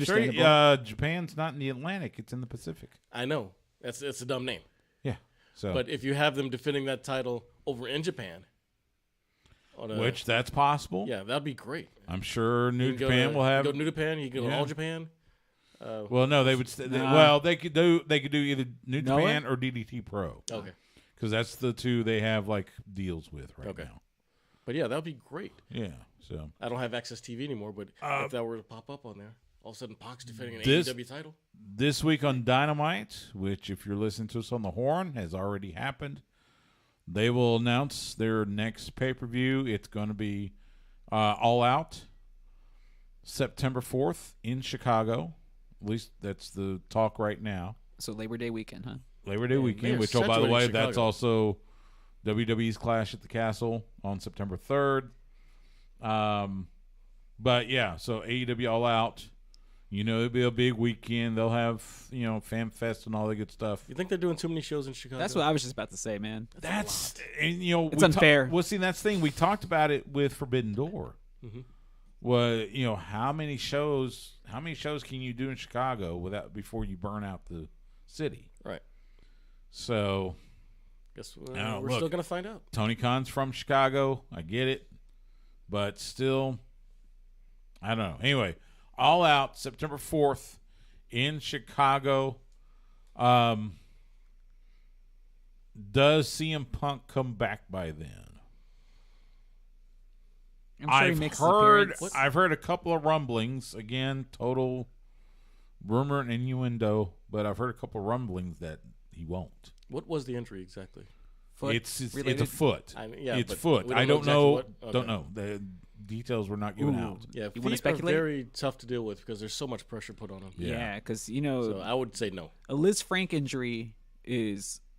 Speaker 1: Sure,
Speaker 2: Understandable.
Speaker 1: Japan's not in the Atlantic; it's in the Pacific.
Speaker 3: I know. It's a dumb name.
Speaker 1: Yeah. So,
Speaker 3: But if you have them defending that title over in Japan,
Speaker 1: which that's possible.
Speaker 3: yeah, that'd be great.
Speaker 1: I'm sure New
Speaker 3: You can go
Speaker 1: Japan
Speaker 3: to-
Speaker 1: will have.
Speaker 3: go to New Japan. You can go to
Speaker 1: Yeah.
Speaker 3: All Japan.
Speaker 1: Well, no, they would. They could do either New
Speaker 2: Know
Speaker 1: Japan or DDT Pro.
Speaker 3: Okay,
Speaker 1: Because that's the two they have like deals with right
Speaker 3: Okay.
Speaker 1: now.
Speaker 3: but yeah, that'd be great.
Speaker 1: Yeah. So
Speaker 3: I don't have Access TV anymore, but if that were to pop up on there, all of a sudden Pac's defending an
Speaker 1: This-
Speaker 3: AEW title.
Speaker 1: this week on Dynamite, which if you're listening to us on the Horn has already happened, they will announce their next pay-per-view. It's going to be All Out, September 4th in Chicago. At least that's the talk right now.
Speaker 2: So Labor Day weekend, huh?
Speaker 1: Labor Day
Speaker 3: they
Speaker 1: weekend,
Speaker 3: are
Speaker 1: which, oh, by the
Speaker 3: saturating
Speaker 1: way, that's
Speaker 3: Chicago.
Speaker 1: also WWE's Clash at the Castle on September 3rd. But, yeah, so AEW All Out. It'll be a big weekend. They'll have, Fan Fest and all that good stuff.
Speaker 3: You think they're doing too many shows in Chicago?
Speaker 2: That's what I was just about to say, man.
Speaker 1: That's and
Speaker 2: It's unfair.
Speaker 1: Well, see, that's the thing. We talked about it with Forbidden Door.
Speaker 3: Mm-hmm.
Speaker 1: Well, how many shows can you do in Chicago before you burn out the city?
Speaker 3: Right.
Speaker 1: So,
Speaker 3: Guess
Speaker 1: Now,
Speaker 3: we're
Speaker 1: look.
Speaker 3: still gonna find out.
Speaker 1: Tony Khan's from Chicago. I get it, but still, I don't know. Anyway, All Out September 4th in Chicago. Does CM Punk come back by then?
Speaker 2: I'm sure he makes his appearance.
Speaker 1: I've heard a couple of rumblings. Again, total rumor and innuendo, but I've heard a couple of rumblings that he won't.
Speaker 3: What was the injury exactly?
Speaker 2: Foot
Speaker 1: It's a
Speaker 2: related?
Speaker 1: foot.
Speaker 3: Yeah,
Speaker 1: it's
Speaker 3: but
Speaker 1: foot.
Speaker 3: we
Speaker 1: I don't
Speaker 3: exactly
Speaker 1: know.
Speaker 3: what- okay.
Speaker 1: Don't know. The details were not given
Speaker 2: Ooh.
Speaker 1: out.
Speaker 3: Yeah,
Speaker 2: You wanna
Speaker 3: feet are
Speaker 2: speculate?
Speaker 3: very tough to deal with because there's so much pressure put on them.
Speaker 2: Yeah, because
Speaker 3: So I would say no.
Speaker 2: a Liz Frank injury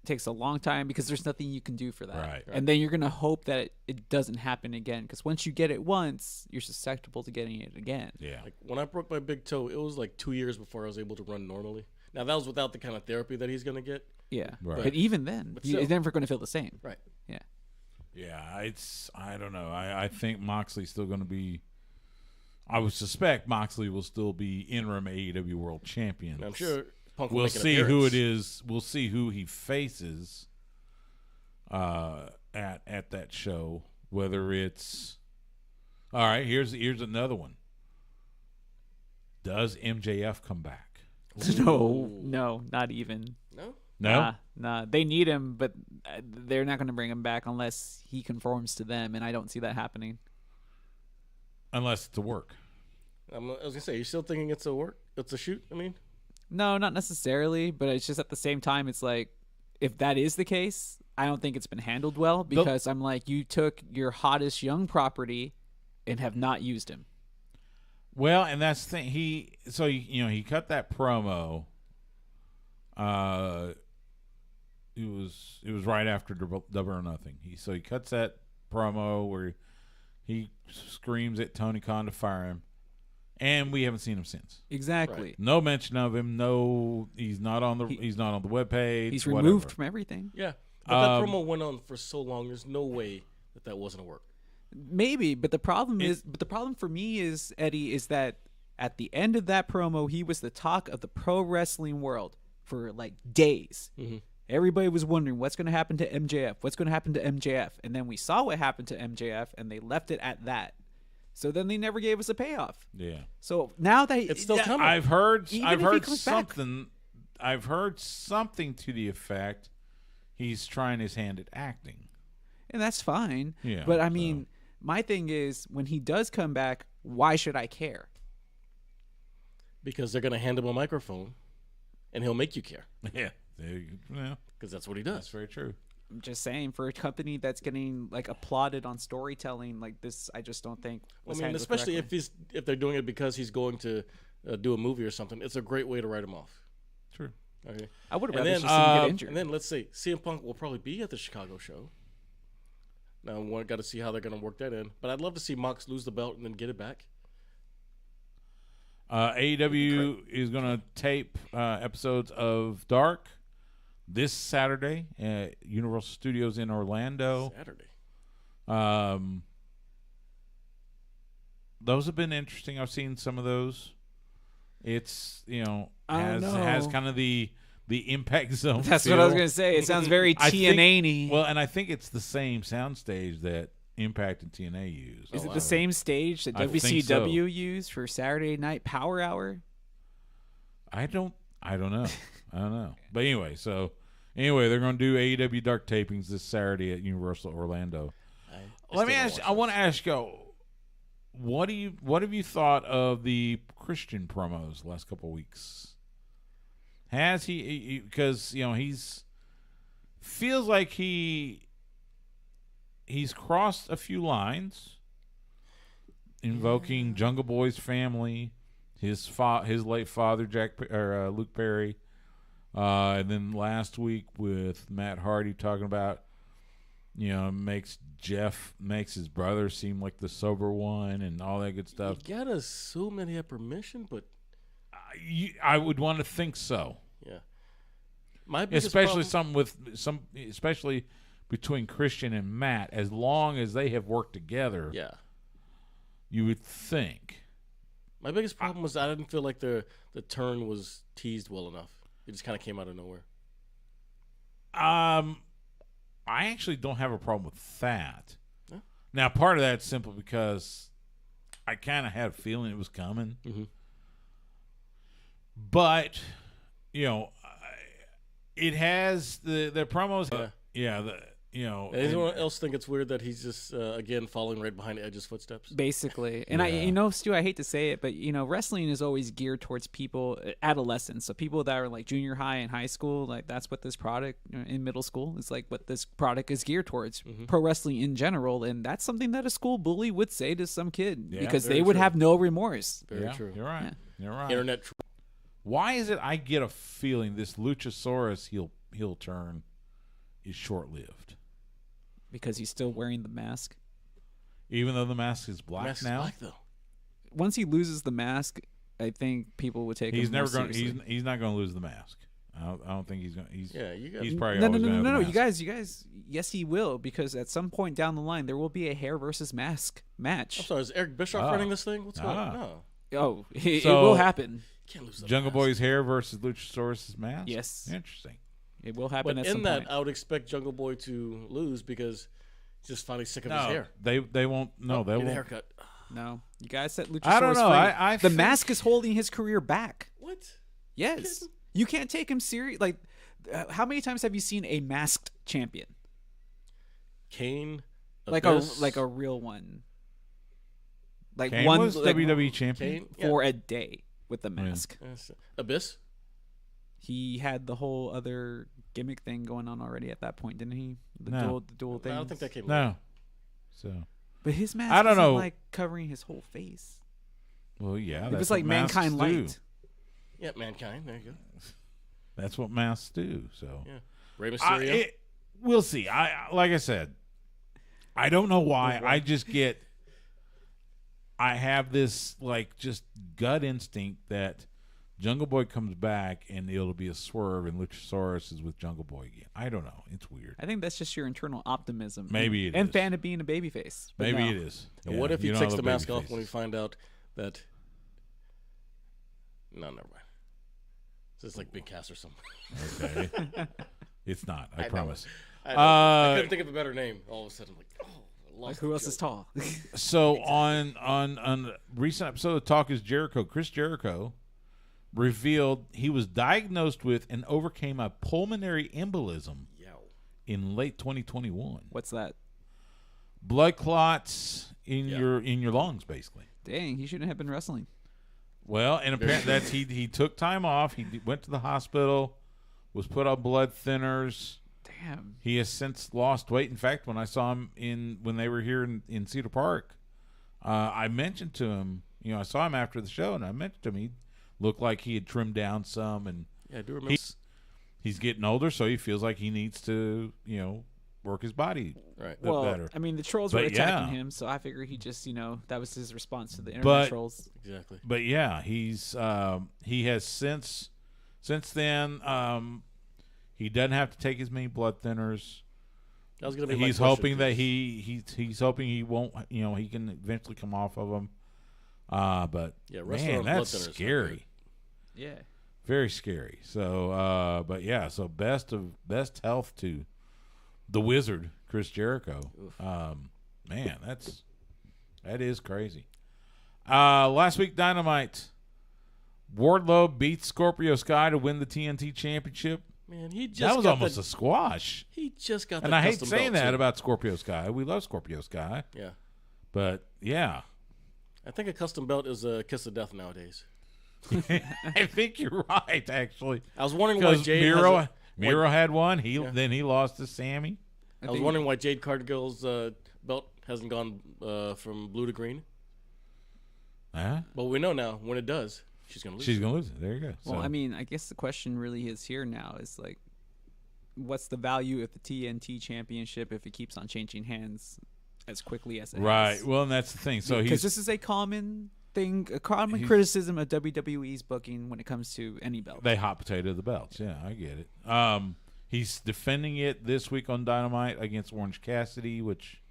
Speaker 2: takes a long time because there's nothing you can do for that.
Speaker 1: Right.
Speaker 2: And then you're gonna hope that it doesn't happen again because once you get it once, you're susceptible to getting it again.
Speaker 1: Yeah.
Speaker 3: Like when I broke my big toe, it was like 2 years before I was able to run normally. Now that was without the kind of therapy that he's gonna get.
Speaker 2: Yeah.
Speaker 1: Right.
Speaker 2: But even then,
Speaker 3: But
Speaker 2: you're
Speaker 3: still.
Speaker 2: never going to feel the same.
Speaker 3: Right.
Speaker 2: Yeah.
Speaker 1: Yeah, I don't know. I think Moxley's still going to be. I would suspect Moxley will still be interim AEW World Champion.
Speaker 3: And I'm sure Punk will
Speaker 1: We'll
Speaker 3: make an
Speaker 1: see who
Speaker 3: appearance.
Speaker 1: it is. We'll see who he faces. At that show, whether it's all right. Here's another one. Does MJF come back?
Speaker 2: No, not even.
Speaker 3: No.
Speaker 1: No?
Speaker 2: Nah. They need him, but they're not going to bring him back unless he conforms to them, and I don't see that happening.
Speaker 1: Unless it's a work.
Speaker 3: I was going to say, you're still thinking it's a work? It's a shoot, I mean?
Speaker 2: No, not necessarily, but it's just at the same time, it's like, if that is the case, I don't think it's been handled well because I'm like, you took your hottest young property and have not used him.
Speaker 1: Well, and that's the thing. He cut that promo. It was right after Double or Nothing. He cuts that promo where he screams at Tony Khan to fire him, and we haven't seen him since.
Speaker 2: Exactly.
Speaker 3: Right.
Speaker 1: No mention of him. No, he's not on the webpage.
Speaker 2: He's
Speaker 1: whatever.
Speaker 2: removed from everything.
Speaker 3: Yeah. But that promo went on for so long. There's no way that wasn't a work.
Speaker 2: Maybe, but the problem for me is, Eddie, is that at the end of that promo, he was the talk of the pro wrestling world for like days.
Speaker 3: Mm-hmm.
Speaker 2: Everybody was wondering what's going to happen to MJF. What's going to happen to MJF? And then we saw what happened to MJF, and they left it at that. So then they never gave us a payoff.
Speaker 1: Yeah.
Speaker 2: So now that
Speaker 3: it's still coming.
Speaker 1: I've heard
Speaker 2: something.
Speaker 1: I've heard something to the effect he's trying his hand at acting,
Speaker 2: and that's fine.
Speaker 1: Yeah.
Speaker 2: But I mean, my thing is, when he does come back, why should I care?
Speaker 3: Because they're going to hand him a microphone, and he'll make you care.
Speaker 1: Yeah.
Speaker 3: Because that's what he does.
Speaker 1: That's very true.
Speaker 2: I'm just saying, for a company that's getting like applauded on storytelling like this, I just don't think.
Speaker 3: Especially if they're doing it because he's going to do a movie or something, it's a great way to write him off.
Speaker 1: True.
Speaker 3: Okay.
Speaker 2: I would have rather just seen him get injured.
Speaker 3: And then let's see, CM Punk will probably be at the Chicago show. Now we got to see how they're going to work that in, but I'd love to see Mox lose the belt and then get it back.
Speaker 1: AEW is going to tape episodes of Dark this Saturday at Universal Studios in Orlando.
Speaker 3: Saturday.
Speaker 1: Those have been interesting. I've seen some of those. It's has kind of the Impact Zone.
Speaker 2: That's
Speaker 1: feel.
Speaker 2: what I was going to say. It sounds very TNA-y.
Speaker 1: Well, and I think it's the same soundstage that Impact and TNA use.
Speaker 2: Is it the same stage that WCW used for Saturday Night Power Hour?
Speaker 1: I don't know. But anyway, they're going to do AEW Dark tapings this Saturday at Universal Orlando. I want to ask you, what have you thought of the Christian promos the last couple of weeks? Has he, because he's feels like he's crossed a few lines, invoking Jungle Boy's family, his late father Luke Perry, and then last week with Matt Hardy talking about makes his brother seem like the sober one and all that good stuff.
Speaker 3: You gotta assume that he had permission, but
Speaker 1: I would want to think so.
Speaker 3: Yeah,
Speaker 1: especially between Christian and Matt, as long as they have worked together.
Speaker 3: Yeah, you
Speaker 1: would think.
Speaker 3: My biggest problem was I didn't feel like the turn was teased well enough. It just kind of came out of nowhere.
Speaker 1: I actually don't have a problem with that.
Speaker 3: Huh?
Speaker 1: Now, part of that's simply because I kind of had a feeling it was coming.
Speaker 3: Mm-hmm.
Speaker 1: But, it has the promos.
Speaker 3: Anyone else think it's weird that he's just again following right behind Edge's footsteps?
Speaker 2: Basically, and Stu, I hate to say it, but wrestling is always geared towards people, adolescents, so people that are like junior high and high school. Like that's what this product in middle school is like. What this product is geared towards, pro wrestling in general, and that's something that a school bully would say to some kid because they would have no remorse.
Speaker 3: Very true.
Speaker 1: You're right.
Speaker 2: Yeah.
Speaker 1: You're right.
Speaker 3: Internet.
Speaker 1: Why is it I get a feeling this Luchasaurus heel turn is short-lived?
Speaker 2: Because he's still wearing the mask.
Speaker 1: Even though the mask is black now?
Speaker 3: Is black, though.
Speaker 2: Once he loses the mask, I think people would take him more seriously.
Speaker 1: He's not going to lose the mask. I don't think he's going to. He's probably
Speaker 2: no. You guys. Yes, he will, because at some point down the line there will be a hair versus mask match.
Speaker 3: I'm sorry, is Eric Bischoff running this thing? What's going on? No.
Speaker 2: Oh, it will happen.
Speaker 3: Can't lose the
Speaker 1: Jungle
Speaker 3: mask.
Speaker 1: Boy's hair versus Luchasaurus' mask?
Speaker 2: Yes.
Speaker 1: Interesting.
Speaker 2: It will happen
Speaker 3: but
Speaker 2: at some point.
Speaker 3: I would expect Jungle Boy to lose because he's just finally sick of his hair.
Speaker 1: They won't. No, they
Speaker 3: Get
Speaker 1: won't.
Speaker 3: a haircut.
Speaker 2: No, you guys set Luchasaurus
Speaker 1: I don't know.
Speaker 2: free. The mask is holding his career back.
Speaker 3: What?
Speaker 2: Yes, you can't take him serious. Like how many times have you seen a masked champion?
Speaker 3: Kane,
Speaker 2: Like
Speaker 3: Abyss.
Speaker 2: a real one. Like
Speaker 1: Kane
Speaker 2: one
Speaker 1: was
Speaker 2: like,
Speaker 1: WWE champion.
Speaker 3: Kane,
Speaker 2: for a day with the mask.
Speaker 3: Yes. Abyss.
Speaker 2: He had the whole other gimmick thing going on already at that point, didn't he? The
Speaker 1: No.
Speaker 2: dual thing.
Speaker 3: I don't think that came.
Speaker 1: No. So.
Speaker 2: But his mask
Speaker 1: I don't
Speaker 2: wasn't
Speaker 1: know.
Speaker 2: like covering his whole face.
Speaker 1: Well, yeah.
Speaker 2: It
Speaker 1: that's
Speaker 2: was
Speaker 1: what
Speaker 2: like
Speaker 1: masks
Speaker 2: Mankind
Speaker 1: do.
Speaker 2: Light.
Speaker 3: Yeah, Mankind. There you go.
Speaker 1: That's what masks do. So.
Speaker 3: Yeah. Rey Mysterio.
Speaker 1: We'll see. Like I said, I don't know why. I have this like just gut instinct that Jungle Boy comes back and it'll be a swerve and Luchasaurus is with Jungle Boy again. I don't know. It's weird.
Speaker 2: I think that's just your internal optimism.
Speaker 1: Maybe it
Speaker 2: and
Speaker 1: is.
Speaker 2: fan of being a babyface. But
Speaker 1: Maybe
Speaker 2: no.
Speaker 1: it is.
Speaker 3: And
Speaker 1: Yeah,
Speaker 3: what if he
Speaker 1: you don't
Speaker 3: takes
Speaker 1: have
Speaker 3: the
Speaker 1: a
Speaker 3: mask
Speaker 1: baby
Speaker 3: off
Speaker 1: face.
Speaker 3: when we find out that? No, never mind. It's just like Big Cass or something.
Speaker 1: Okay. It's not. I
Speaker 3: know.
Speaker 1: promise.
Speaker 3: I couldn't think of a better name. All of a sudden, I'm like, oh, I lost
Speaker 2: Like who
Speaker 3: the
Speaker 2: else
Speaker 3: joke.
Speaker 2: is tall?
Speaker 1: So on a recent episode of Talk is Jericho, Chris Jericho revealed he was diagnosed with and overcame a pulmonary embolism
Speaker 3: Yow.
Speaker 1: in late 2021.
Speaker 2: What's that?
Speaker 1: Blood clots in
Speaker 3: Yeah.
Speaker 1: your lungs, basically.
Speaker 2: Dang, he shouldn't have been wrestling.
Speaker 1: Well, and apparently that's he took time off. He went to the hospital, was put on blood thinners.
Speaker 2: Damn.
Speaker 1: He has since lost weight. In fact, when I saw him when they were here in Cedar Park, I mentioned to him. I saw him after the show, and I mentioned to him he looked like he had trimmed down some, and
Speaker 3: Yeah, I do remember.
Speaker 1: he's getting older, so he feels like he needs to work his body
Speaker 3: Right.
Speaker 1: bit
Speaker 2: Well,
Speaker 1: better.
Speaker 2: I mean, the trolls
Speaker 1: But
Speaker 2: were attacking
Speaker 1: yeah.
Speaker 2: him, so I figure he just, that was his response to the internet
Speaker 1: But-
Speaker 2: trolls.
Speaker 3: Exactly.
Speaker 1: But yeah, he has since then he doesn't have to take as many blood thinners.
Speaker 3: That was gonna be my
Speaker 1: He's
Speaker 3: question,
Speaker 1: hoping that
Speaker 3: because-
Speaker 1: he's hoping he won't he can eventually come off of them. But
Speaker 3: Yeah, wrestling
Speaker 1: man,
Speaker 3: on blood
Speaker 1: that's
Speaker 3: thinners is not
Speaker 1: scary.
Speaker 3: great.
Speaker 2: Yeah.
Speaker 1: Very scary. So but yeah, so best health to the Wizard, Chris Jericho. Man, that is crazy. Last week Dynamite, Wardlow beats Scorpio Sky to win the TNT Championship.
Speaker 3: Man, he just
Speaker 1: That was
Speaker 3: got
Speaker 1: almost a squash.
Speaker 3: He just got
Speaker 1: And
Speaker 3: the
Speaker 1: I hate
Speaker 3: custom
Speaker 1: saying
Speaker 3: belt,
Speaker 1: that
Speaker 3: too.
Speaker 1: about Scorpio Sky. We love Scorpio Sky.
Speaker 3: Yeah.
Speaker 1: But yeah,
Speaker 3: I think a custom belt is a kiss of death nowadays.
Speaker 1: I think you're right, actually.
Speaker 3: I was wondering why
Speaker 1: Because
Speaker 3: Jade
Speaker 1: Miro had one. Then he lost to Sammy.
Speaker 3: I was wondering why Jade Cargill's belt hasn't gone from blue to green.
Speaker 1: Huh?
Speaker 3: But we know now when it does, she's gonna lose.
Speaker 1: She's gonna lose it. There you go.
Speaker 2: Well,
Speaker 1: So-
Speaker 2: I mean, I guess the question really is here now is like, what's the value of the TNT championship if it keeps on changing hands as quickly as it
Speaker 1: right.
Speaker 2: has?
Speaker 1: Well, and that's the thing. So
Speaker 2: Because
Speaker 1: he's
Speaker 2: this is a common thing, a common
Speaker 1: he's-
Speaker 2: criticism of WWE's booking when it comes to any belt.
Speaker 1: they hot potato the belts. Yeah, I get it. He's defending it this week on Dynamite against Orange Cassidy, which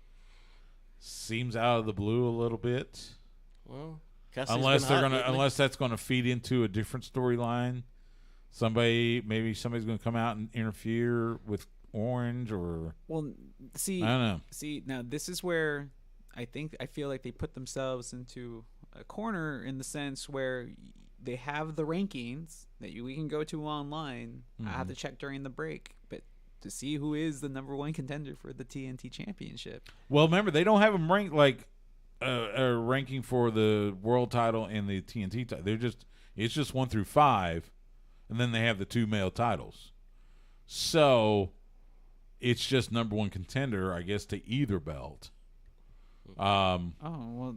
Speaker 1: seems out of the blue a little bit.
Speaker 3: Well, Cassidy's
Speaker 1: Unless
Speaker 3: been
Speaker 1: they're
Speaker 3: hot
Speaker 1: gonna,
Speaker 3: lately.
Speaker 1: unless that's gonna feed into a different storyline. Maybe somebody's gonna come out and interfere with Orange, or
Speaker 2: Well, see,
Speaker 1: I don't know.
Speaker 2: now this is where I feel like they put themselves into a corner in the sense where they have the rankings that we can go to online. I have to check during the break, but to see who is the number one contender for the TNT Championship.
Speaker 1: Well, remember they don't have them ranked like a ranking for the world title and the TNT title. It's just 1 through 5, and then they have the 2 male titles. So it's just number one contender, I guess, to either belt.
Speaker 2: Oh well,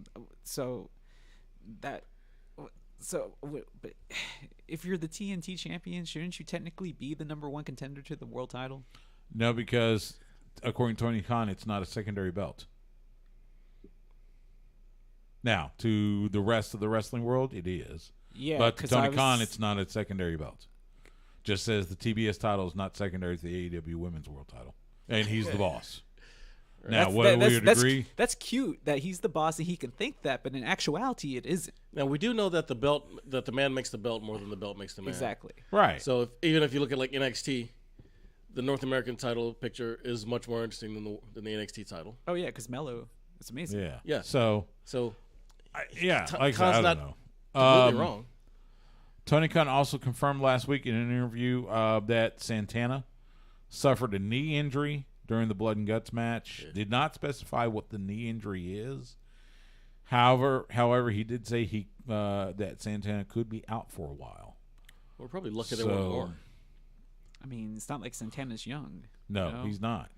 Speaker 2: but if you're the TNT champion, shouldn't you technically be the number one contender to the world title?
Speaker 1: No, because according to Tony Khan, it's not a secondary belt. Now, to the rest of the wrestling world, it is.
Speaker 2: Yeah,
Speaker 1: But to
Speaker 2: 'cause
Speaker 1: Tony Khan, it's not a secondary belt. Just says the TBS title is not secondary to the AEW Women's World title. And he's the boss. Now, whether we would agree...
Speaker 2: That's cute that he's the boss and he can think that, but in actuality, it isn't.
Speaker 3: Now we do know that the man makes the belt more than the belt makes the man.
Speaker 2: Exactly.
Speaker 1: Right.
Speaker 3: So even if you look at like NXT, the North American title picture is much more interesting than the NXT title.
Speaker 2: Oh yeah, because Mello, it's amazing.
Speaker 1: Yeah.
Speaker 3: Yeah.
Speaker 1: So,
Speaker 3: So
Speaker 1: like I said, I
Speaker 3: Khan's
Speaker 1: don't
Speaker 3: not
Speaker 1: know.
Speaker 3: completely wrong.
Speaker 1: Tony Khan also confirmed last week in an interview that Santana suffered a knee injury during the Blood and Guts match. Yeah. Did not specify what the knee injury is. However, he did say that Santana could be out for a while.
Speaker 3: We're probably lucky they weren't more.
Speaker 2: I mean, it's not like Santana's young.
Speaker 1: No, he's not.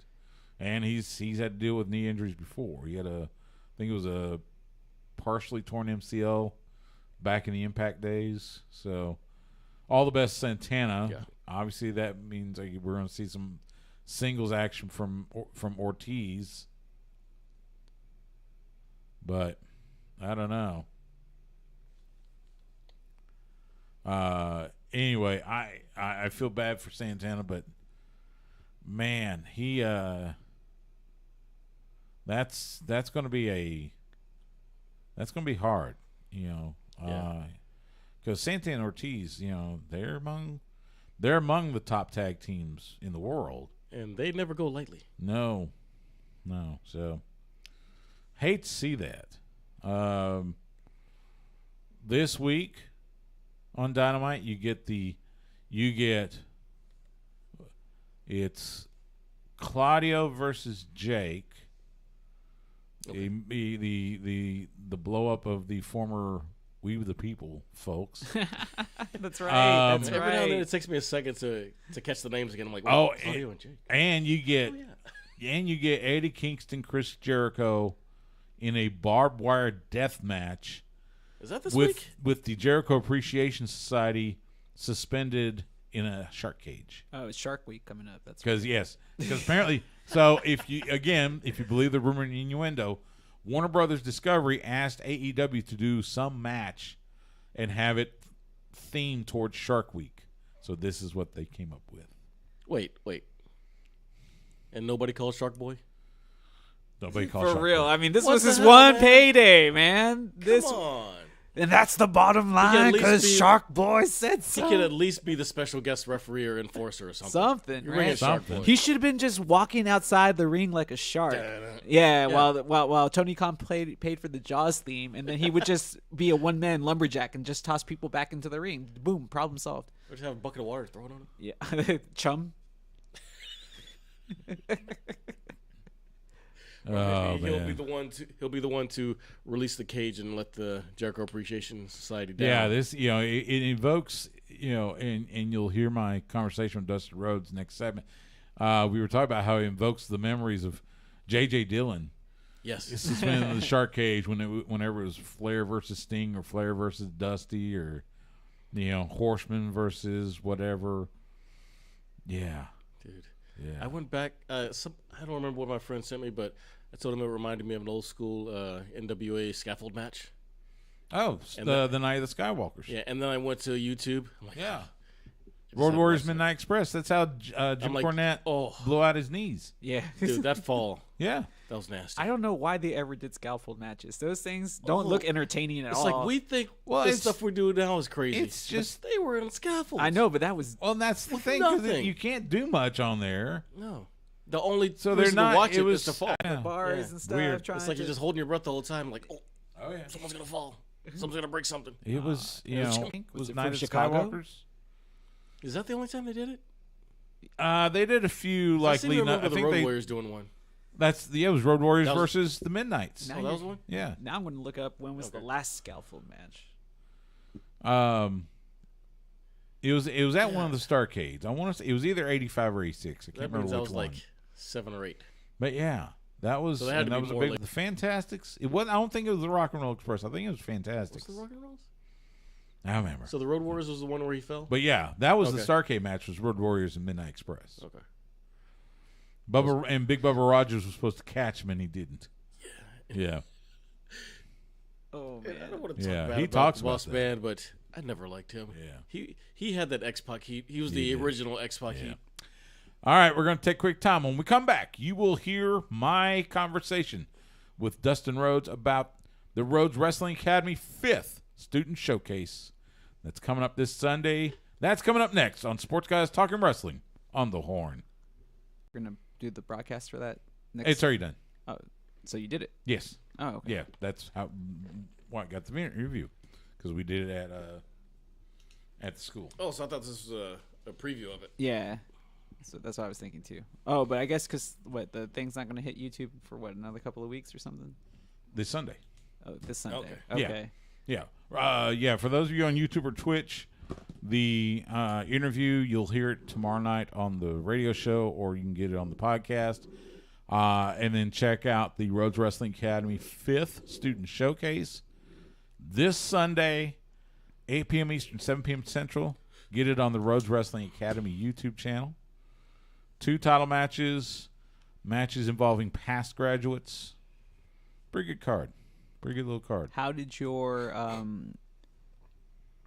Speaker 1: And he's had to deal with knee injuries before. He had I think it was a partially torn MCL back in the Impact days. So, all the best, Santana. Yeah. Obviously, that means we're going to see some singles action from Ortiz. But I don't know. Anyway, I feel bad for Santana, but man, he that's going to be hard, because Santana and Ortiz, they're among the top tag teams in the world,
Speaker 3: and they never go lightly.
Speaker 1: No. So hate to see that. This week on Dynamite, it's Claudio versus Jake. Okay. The blow up of the former We the People folks.
Speaker 2: That's right.
Speaker 3: Every now and then it takes me a second to catch the names again. I'm like,
Speaker 1: Claudio and Jake. And you get Eddie Kingston, Chris Jericho in a barbed wire death match.
Speaker 3: Is that this week?
Speaker 1: With the Jericho Appreciation Society suspended in a shark cage.
Speaker 2: Oh, it's Shark Week coming up. That's
Speaker 1: because apparently. So if you believe the rumor and innuendo, Warner Brothers Discovery asked AEW to do some match and have it themed towards Shark Week. So this is what they came up with.
Speaker 3: Wait. And nobody called Shark Boy?
Speaker 1: Nobody called
Speaker 2: For
Speaker 1: Shark
Speaker 2: real.
Speaker 1: Boy.
Speaker 2: I mean, this was his one payday, man.
Speaker 3: Come on.
Speaker 2: And that's the bottom line, because Shark Boy said so.
Speaker 3: He could at least be the special guest referee or enforcer or something.
Speaker 2: Right?
Speaker 3: Shark Boy.
Speaker 2: He should have been just walking outside the ring like a shark. Yeah. While Tony Khan paid for the Jaws theme, and then he would just be a one-man lumberjack and just toss people back into the ring. Boom, problem solved.
Speaker 3: Or just have a bucket of water thrown on him.
Speaker 2: Yeah, chum.
Speaker 3: He'll be the one to release the cage and let the Jericho Appreciation Society down.
Speaker 1: Yeah, this it invokes and you'll hear my conversation with Dustin Rhodes next segment. We were talking about how it invokes the memories of J.J. Dillon.
Speaker 3: Yes,
Speaker 1: suspended in the shark cage whenever it was Flair versus Sting or Flair versus Dusty or Horseman versus whatever. Yeah,
Speaker 3: dude.
Speaker 1: Yeah.
Speaker 3: I went back. I don't remember what my friend sent me, but I told him it reminded me of an old school NWA scaffold match.
Speaker 1: Oh, the Night of the Skywalkers.
Speaker 3: Yeah, and then I went to YouTube. I'm like,
Speaker 1: yeah. Road Warriors Midnight Express. That's how Jim Cornette blew out his knees.
Speaker 2: Yeah.
Speaker 3: Dude, that fall.
Speaker 1: Yeah.
Speaker 3: That was nasty.
Speaker 2: I don't know why they ever did scaffold matches. Those things don't look entertaining at all.
Speaker 3: It's like we think the stuff we do now is crazy.
Speaker 1: It's just
Speaker 3: they were in scaffolds.
Speaker 2: I know, but that was
Speaker 1: that's the thing, because you can't do much on there.
Speaker 3: No. The only
Speaker 1: reason to watch
Speaker 3: it was to fall.
Speaker 2: The bars and stuff.
Speaker 1: Weird.
Speaker 3: It's like you're just holding your breath the whole time, like,
Speaker 1: oh yeah,
Speaker 3: someone's gonna fall. Someone's gonna break something.
Speaker 1: It was was it
Speaker 2: Night of
Speaker 1: Chicago? Skywalkers?
Speaker 3: Is that the only time they did it?
Speaker 1: They did a few
Speaker 3: I seem to remember the Road Warriors doing one.
Speaker 1: It was Road Warriors versus the Midnights.
Speaker 3: That was one?
Speaker 1: Yeah.
Speaker 2: Now I'm going to look up when was the last scaffold match.
Speaker 1: It was at one of the Starcades. I want to say it was either 85 or 86. I can't remember which one.
Speaker 3: Like 7 or 8.
Speaker 1: But yeah, that was
Speaker 3: that was
Speaker 1: a big the Fantastics. It wasn't. I don't think it was the Rock and Roll Express. I think it was Fantastics.
Speaker 3: Was the Rock and Rolls?
Speaker 1: I don't remember.
Speaker 3: So the Road Warriors was the one where he fell?
Speaker 1: But yeah, that was the Starcade match. Was Road Warriors and Midnight Express.
Speaker 3: Okay.
Speaker 1: Big Bubba Rogers was supposed to catch him and he didn't. Yeah.
Speaker 2: Oh man.
Speaker 3: I don't want to talk bad
Speaker 1: he
Speaker 3: about
Speaker 1: talks
Speaker 3: Boss
Speaker 1: about
Speaker 3: Man, but I never liked him.
Speaker 1: Yeah.
Speaker 3: He had that X-Pac heat. He was the original X-Pac heat.
Speaker 1: All right, we're going to take a quick time. When we come back, you will hear my conversation with Dustin Rhodes about the Rhodes Wrestling Academy 5th Student Showcase. That's coming up this Sunday. That's coming up next on Sports Guys Talking Wrestling on the Horn.
Speaker 2: We're going to do the broadcast for that next.
Speaker 1: It's already done.
Speaker 2: Oh, so you did it?
Speaker 1: Yes.
Speaker 2: Oh, okay.
Speaker 1: Yeah, that's why I got the interview, because we did it at the school.
Speaker 3: Oh, so I thought this was a preview of it.
Speaker 2: Yeah. So that's what I was thinking too. Oh, but I guess because the thing's not going to hit YouTube for another couple of weeks or something.
Speaker 1: This Sunday.
Speaker 2: Oh, this Sunday.
Speaker 1: Okay.
Speaker 2: Okay.
Speaker 1: Yeah. For those of you on YouTube or Twitch, the interview, you'll hear it tomorrow night on the radio show, or you can get it on the podcast. And then check out the Rhodes Wrestling Academy 5th Student Showcase this Sunday, 8 p.m. Eastern, 7 p.m. Central. Get it on the Rhodes Wrestling Academy YouTube channel. 2 title matches involving past graduates. Pretty good card. Pretty good little card.
Speaker 2: How did your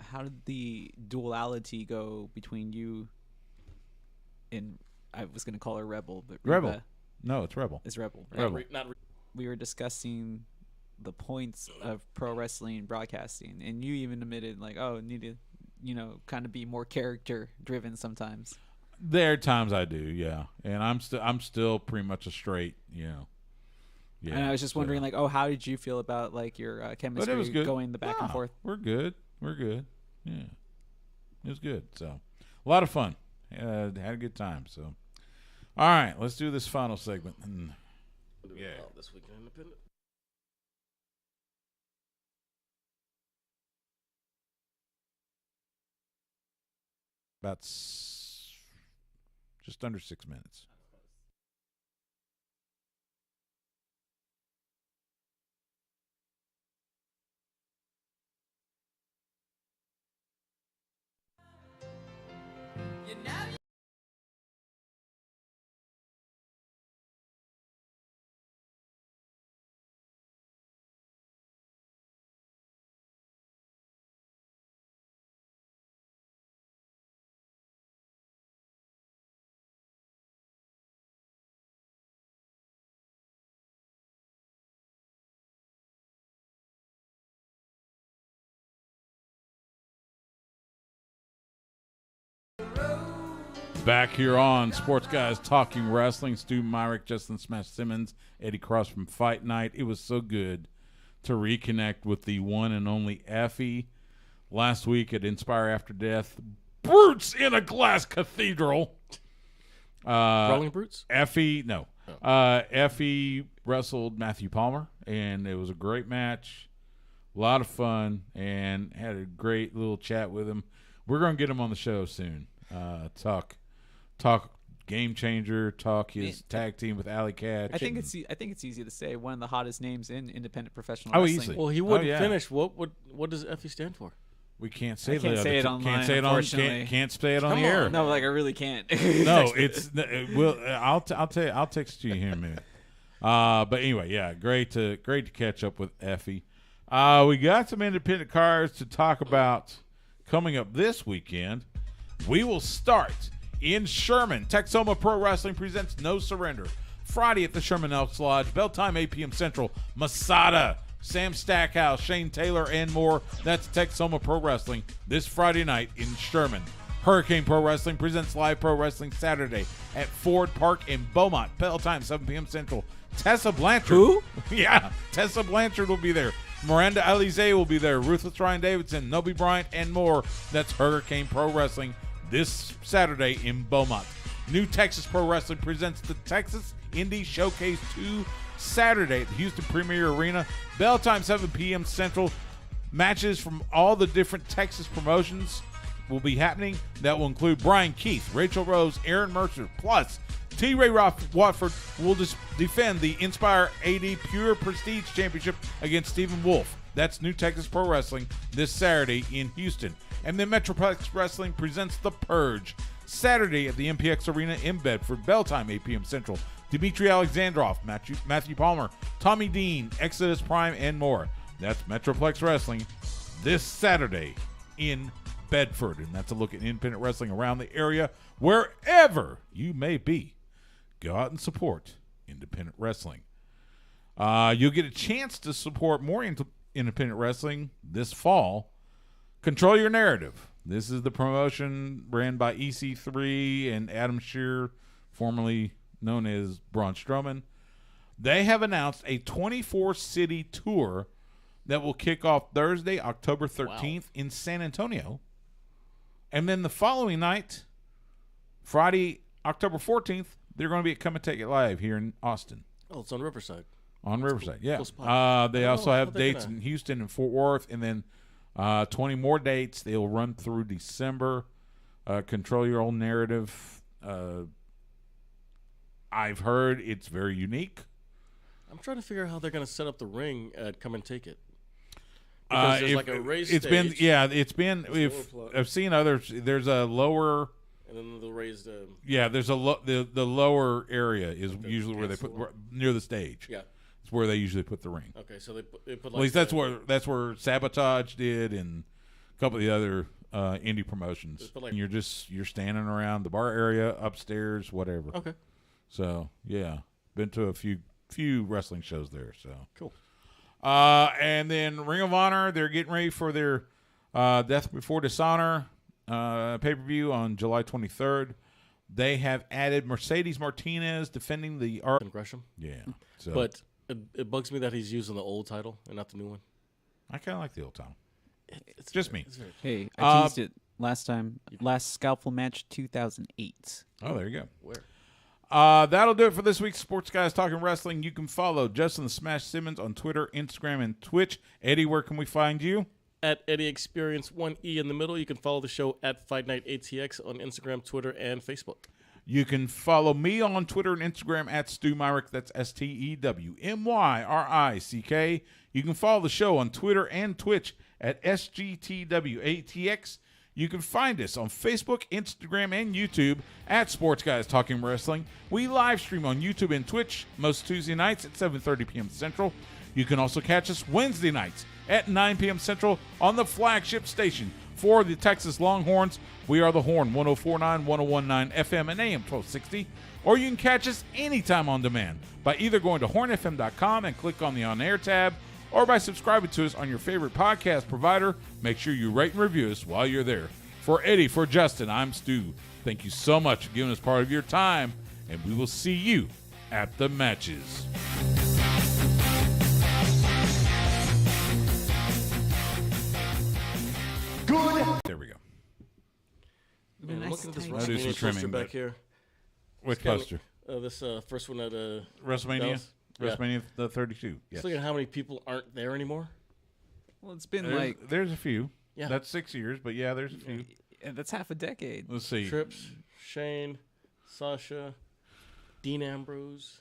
Speaker 2: how did the duality go between you and, I was going to call her Rebel, but
Speaker 1: Rebel. No, it's Rebel.
Speaker 2: It's Rebel. Right?
Speaker 1: Rebel.
Speaker 2: We were discussing the points of pro wrestling broadcasting, and you even admitted like, oh, need to, kind of be more character driven sometimes.
Speaker 1: There are times I do, yeah, and I'm still pretty much a straight, Yeah.
Speaker 2: And I was just wondering, like, how did you feel about like your chemistry going the back and forth?
Speaker 1: We're good. Yeah, it was good. So a lot of fun. Had a good time. So all right, let's do this final segment. Yeah,
Speaker 3: This week in Independent.
Speaker 1: about just under 6 minutes. Back here on Sports Guys Talking Wrestling, Stu Myrick, Justin Smash Simmons, Eddie Cross from Fight Night. It was so good to reconnect with the one and only Effie last week at Inspire After Death. Brutes in a Glass Cathedral.
Speaker 3: Brawling Brutes?
Speaker 1: Effie, no. Effie wrestled Matthew Palmer, and it was a great match. A lot of fun, and had a great little chat with him. We're going to get him on the show soon. Talk Game Changer, talk his tag team with Alley Catch.
Speaker 2: I think it's easy to say one of the hottest names in independent professional wrestling.
Speaker 1: Easily.
Speaker 3: Well, he wouldn't finish. What does FE stand for?
Speaker 1: We can't say
Speaker 2: that. Can't say it online.
Speaker 1: Can't say it on. Can't say it on the air.
Speaker 2: No, like I really can't.
Speaker 1: No, it's. I'll text you here in a minute. But anyway, yeah, great to catch up with Effie. We got some independent cards to talk about coming up this weekend. We will start in Sherman. Texoma Pro Wrestling presents No Surrender. Friday at the Sherman Elks Lodge. Bell time 8 p.m. Central. Masada, Sam Stackhouse, Shane Taylor, and more. That's Texoma Pro Wrestling this Friday night in Sherman. Hurricane Pro Wrestling presents Live Pro Wrestling Saturday at Ford Park in Beaumont. Bell time 7 p.m. Central. Tessa Blanchard.
Speaker 2: Who?
Speaker 1: Yeah, Tessa Blanchard will be there. Miranda Alize will be there. Ruthless Ryan Davidson, Nobi Bryant, and more. That's Hurricane Pro Wrestling this Saturday in Beaumont. New Texas Pro Wrestling presents the Texas Indie Showcase 2 Saturday at the Houston Premier Arena. Bell time 7 p.m. Central. Matches from all the different Texas promotions will be happening. That will include Brian Keith, Rachel Rose, Aaron Mercer, plus T. Ray Watford will defend the Inspire AD Pure Prestige Championship against Stephen Wolf. That's New Texas Pro Wrestling this Saturday in Houston. And then Metroplex Wrestling presents The Purge Saturday at the MPX Arena in Bedford. Bell time 8 p.m. Central. Dmitry Alexandrov, Matthew Palmer, Tommy Dean, Exodus Prime, and more. That's Metroplex Wrestling this Saturday in Bedford. And that's a look at independent wrestling around the area, wherever you may be. Go out and support independent wrestling. You'll get a chance to support more independent wrestling this fall. Control Your Narrative. This is the promotion ran by EC3 and Adam Shearer, formerly known as Braun Strowman. They have announced a 24-city tour that will kick off Thursday, October 13th in San Antonio. And then the following night, Friday, October 14th, they're going to be at Come and Take It Live here in Austin.
Speaker 3: Oh, it's on Riverside.
Speaker 1: On Riverside,
Speaker 3: cool.
Speaker 1: yeah.
Speaker 3: Cool spot.
Speaker 1: They also
Speaker 3: how
Speaker 1: have
Speaker 3: they're
Speaker 1: dates
Speaker 3: gonna-
Speaker 1: in Houston and Fort Worth, and then 20 more dates. They'll run through December. Control Your Own Narrative. I've heard it's very unique.
Speaker 3: I'm trying to figure out how they're going to set up the ring at Come and Take It. Because there's like a raised
Speaker 1: it's
Speaker 3: stage.
Speaker 1: I've seen others. There's a lower.
Speaker 3: And then the raised.
Speaker 1: There's a the lower area is usually where they put near the stage.
Speaker 3: Yeah.
Speaker 1: It's where they usually put the ring.
Speaker 3: Okay, so they put like.
Speaker 1: At least that's where Sabotage did, and a couple of the other indie promotions. And you're standing around the bar area, upstairs, whatever.
Speaker 3: Okay.
Speaker 1: So yeah, been to a few wrestling shows there. So
Speaker 3: cool.
Speaker 1: And then Ring of Honor, they're getting ready for their Death Before Dishonor pay-per-view on July 23rd. They have added Mercedes Martinez defending the
Speaker 3: Gresham.
Speaker 1: Yeah. So
Speaker 3: But it bugs me that he's using the old title and not the new one.
Speaker 1: I kind of like the old title.
Speaker 3: It's
Speaker 1: just me.
Speaker 2: Hey, I teased it last time. Last Scalpel match, 2008.
Speaker 1: Oh, there you go.
Speaker 3: Where?
Speaker 1: That'll do it for this week's Sports Guys Talking Wrestling. You can follow Justin the Smash Simmons on Twitter, Instagram, and Twitch. Eddie, where can we find you?
Speaker 3: At Eddie Experience, 1E in the middle. You can follow the show at Fight Night ATX on Instagram, Twitter, and Facebook.
Speaker 1: You can follow me on Twitter and Instagram at Stu Myrick. That's STEWMYRICK. You can follow the show on Twitter and Twitch at SGTW8TX. You can find us on Facebook, Instagram, and YouTube at Sports Guys Talking Wrestling. We live stream on YouTube and Twitch most Tuesday nights at 7:30 p.m. Central. You can also catch us Wednesday nights at 9 p.m. Central on the flagship station for the Texas Longhorns. We are the Horn, 104.9, 101.9 FM and AM 1260. Or you can catch us anytime on demand by either going to hornfm.com and click on the On-Air tab, or by subscribing to us on your favorite podcast provider. Make sure you rate and review us while you're there. For Eddie, for Justin, I'm Stu. Thank you so much for giving us part of your time, and we will see you at the matches. There we go.
Speaker 3: Man, I'm looking at this
Speaker 1: I'll do some
Speaker 3: WrestleMania
Speaker 1: trimming,
Speaker 3: poster back
Speaker 1: but-
Speaker 3: here.
Speaker 1: Which
Speaker 3: It's got-
Speaker 1: poster?
Speaker 3: This first one at
Speaker 1: WrestleMania?
Speaker 3: Dallas? Yeah.
Speaker 1: WrestleMania the 32. Yes.
Speaker 3: Just look at how many people aren't there anymore.
Speaker 2: Well, it's been
Speaker 1: There's a few.
Speaker 3: Yeah.
Speaker 1: That's 6 years, but yeah, there's a few.
Speaker 2: that's half a decade.
Speaker 1: Let's see.
Speaker 3: Trips, Shane, Sasha, Dean Ambrose.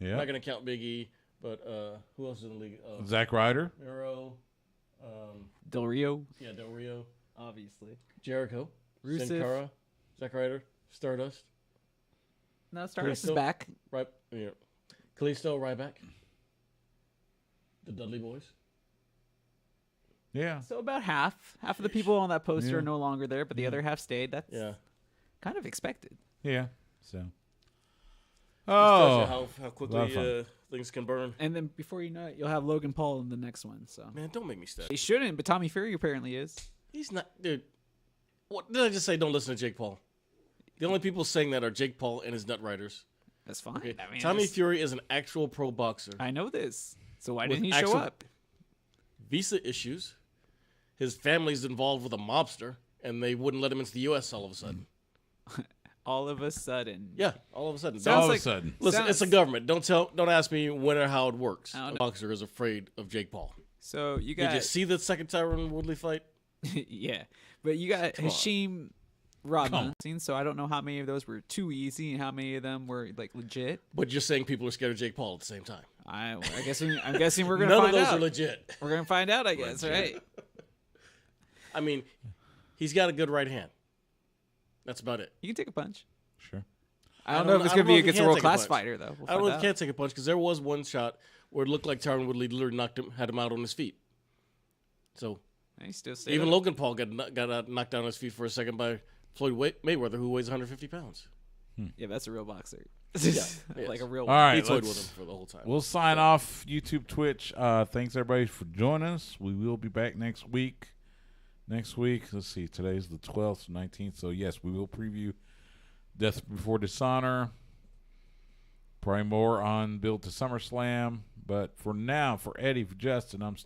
Speaker 3: I'm
Speaker 1: Yeah.
Speaker 3: not gonna count Big E, but who else is in the league?
Speaker 1: Zack Ryder.
Speaker 3: Miro,
Speaker 2: Del Rio,
Speaker 3: Del Rio,
Speaker 2: obviously.
Speaker 3: Jericho,
Speaker 2: Rusev.
Speaker 3: Sin Cara, Zack Ryder, Stardust,
Speaker 2: No, Stardust is
Speaker 3: Kalisto.
Speaker 2: back.
Speaker 3: right? Yeah, Kalisto, Ryback, the Dudley Boys.
Speaker 1: Yeah.
Speaker 2: So about half of the people on that poster
Speaker 1: Yeah.
Speaker 2: are no longer there, but the other half stayed. That's
Speaker 3: Yeah.
Speaker 2: kind of expected.
Speaker 1: Yeah. So.
Speaker 3: Just
Speaker 1: Oh.
Speaker 3: tells you how
Speaker 1: lot of
Speaker 3: quickly
Speaker 1: fun.
Speaker 3: things can burn.
Speaker 2: And then before you know it, you'll have Logan Paul in the next one. So
Speaker 3: Man, don't make me sad.
Speaker 2: he shouldn't, but Tommy Fury apparently is.
Speaker 3: He's not, dude. What did I just say? Don't listen to Jake Paul. The only people saying that are Jake Paul and his nut riders.
Speaker 2: That's fine.
Speaker 3: Okay.
Speaker 2: I mean,
Speaker 3: Tommy
Speaker 2: it's-
Speaker 3: Fury is an actual pro boxer.
Speaker 2: I know this. So why
Speaker 3: With
Speaker 2: didn't he show
Speaker 3: actual-
Speaker 2: up?
Speaker 3: Visa issues. His family's involved with a mobster, and they wouldn't let him into the U.S. all of a sudden.
Speaker 2: All of a sudden.
Speaker 3: Yeah, all of a sudden.
Speaker 2: Sounds
Speaker 1: All of
Speaker 2: like-
Speaker 1: a sudden.
Speaker 3: Listen,
Speaker 2: sounds-
Speaker 3: it's a government. Don't ask me when or how it works.
Speaker 2: I don't
Speaker 3: A
Speaker 2: know.
Speaker 3: boxer is afraid of Jake Paul.
Speaker 2: So you
Speaker 3: Did
Speaker 2: got
Speaker 3: you see the second Tyron Woodley fight?
Speaker 2: yeah, but you got
Speaker 3: Come on.
Speaker 2: Hashim Rodman. So I don't know how many of those were too easy and how many of them were like legit.
Speaker 3: But you're saying people are scared of Jake Paul at the same time.
Speaker 2: I'm guessing we're gonna
Speaker 3: None
Speaker 2: find
Speaker 3: of those
Speaker 2: out.
Speaker 3: are legit.
Speaker 2: We're gonna find out, I guess, right?
Speaker 3: I mean, he's got a good right hand. That's about it.
Speaker 2: You can take a punch.
Speaker 1: Sure.
Speaker 2: I don't know if it's gonna be against a world class fighter though. We'll
Speaker 3: I don't know if
Speaker 2: find
Speaker 3: he
Speaker 2: out.
Speaker 3: can't take a punch because there was one shot where it looked like Tyron Woodley literally had him out on his feet. So
Speaker 2: He still stayed
Speaker 3: even
Speaker 2: up.
Speaker 3: Logan Paul got knocked down on his feet for a second by Floyd Mayweather, who weighs 150 pounds.
Speaker 2: Yeah, that's a real boxer.
Speaker 3: yes.
Speaker 2: Like a real
Speaker 1: All right.
Speaker 3: He toyed
Speaker 1: let's-
Speaker 3: with him for the whole time.
Speaker 1: We'll sign off YouTube, Twitch. Thanks everybody for joining us. We will be back next week. Let's see. Today's the 12th, 19th. So yes, we will preview Death Before Dishonor. Probably more on build to SummerSlam. But for now, for Eddie, for Justin, I'm still.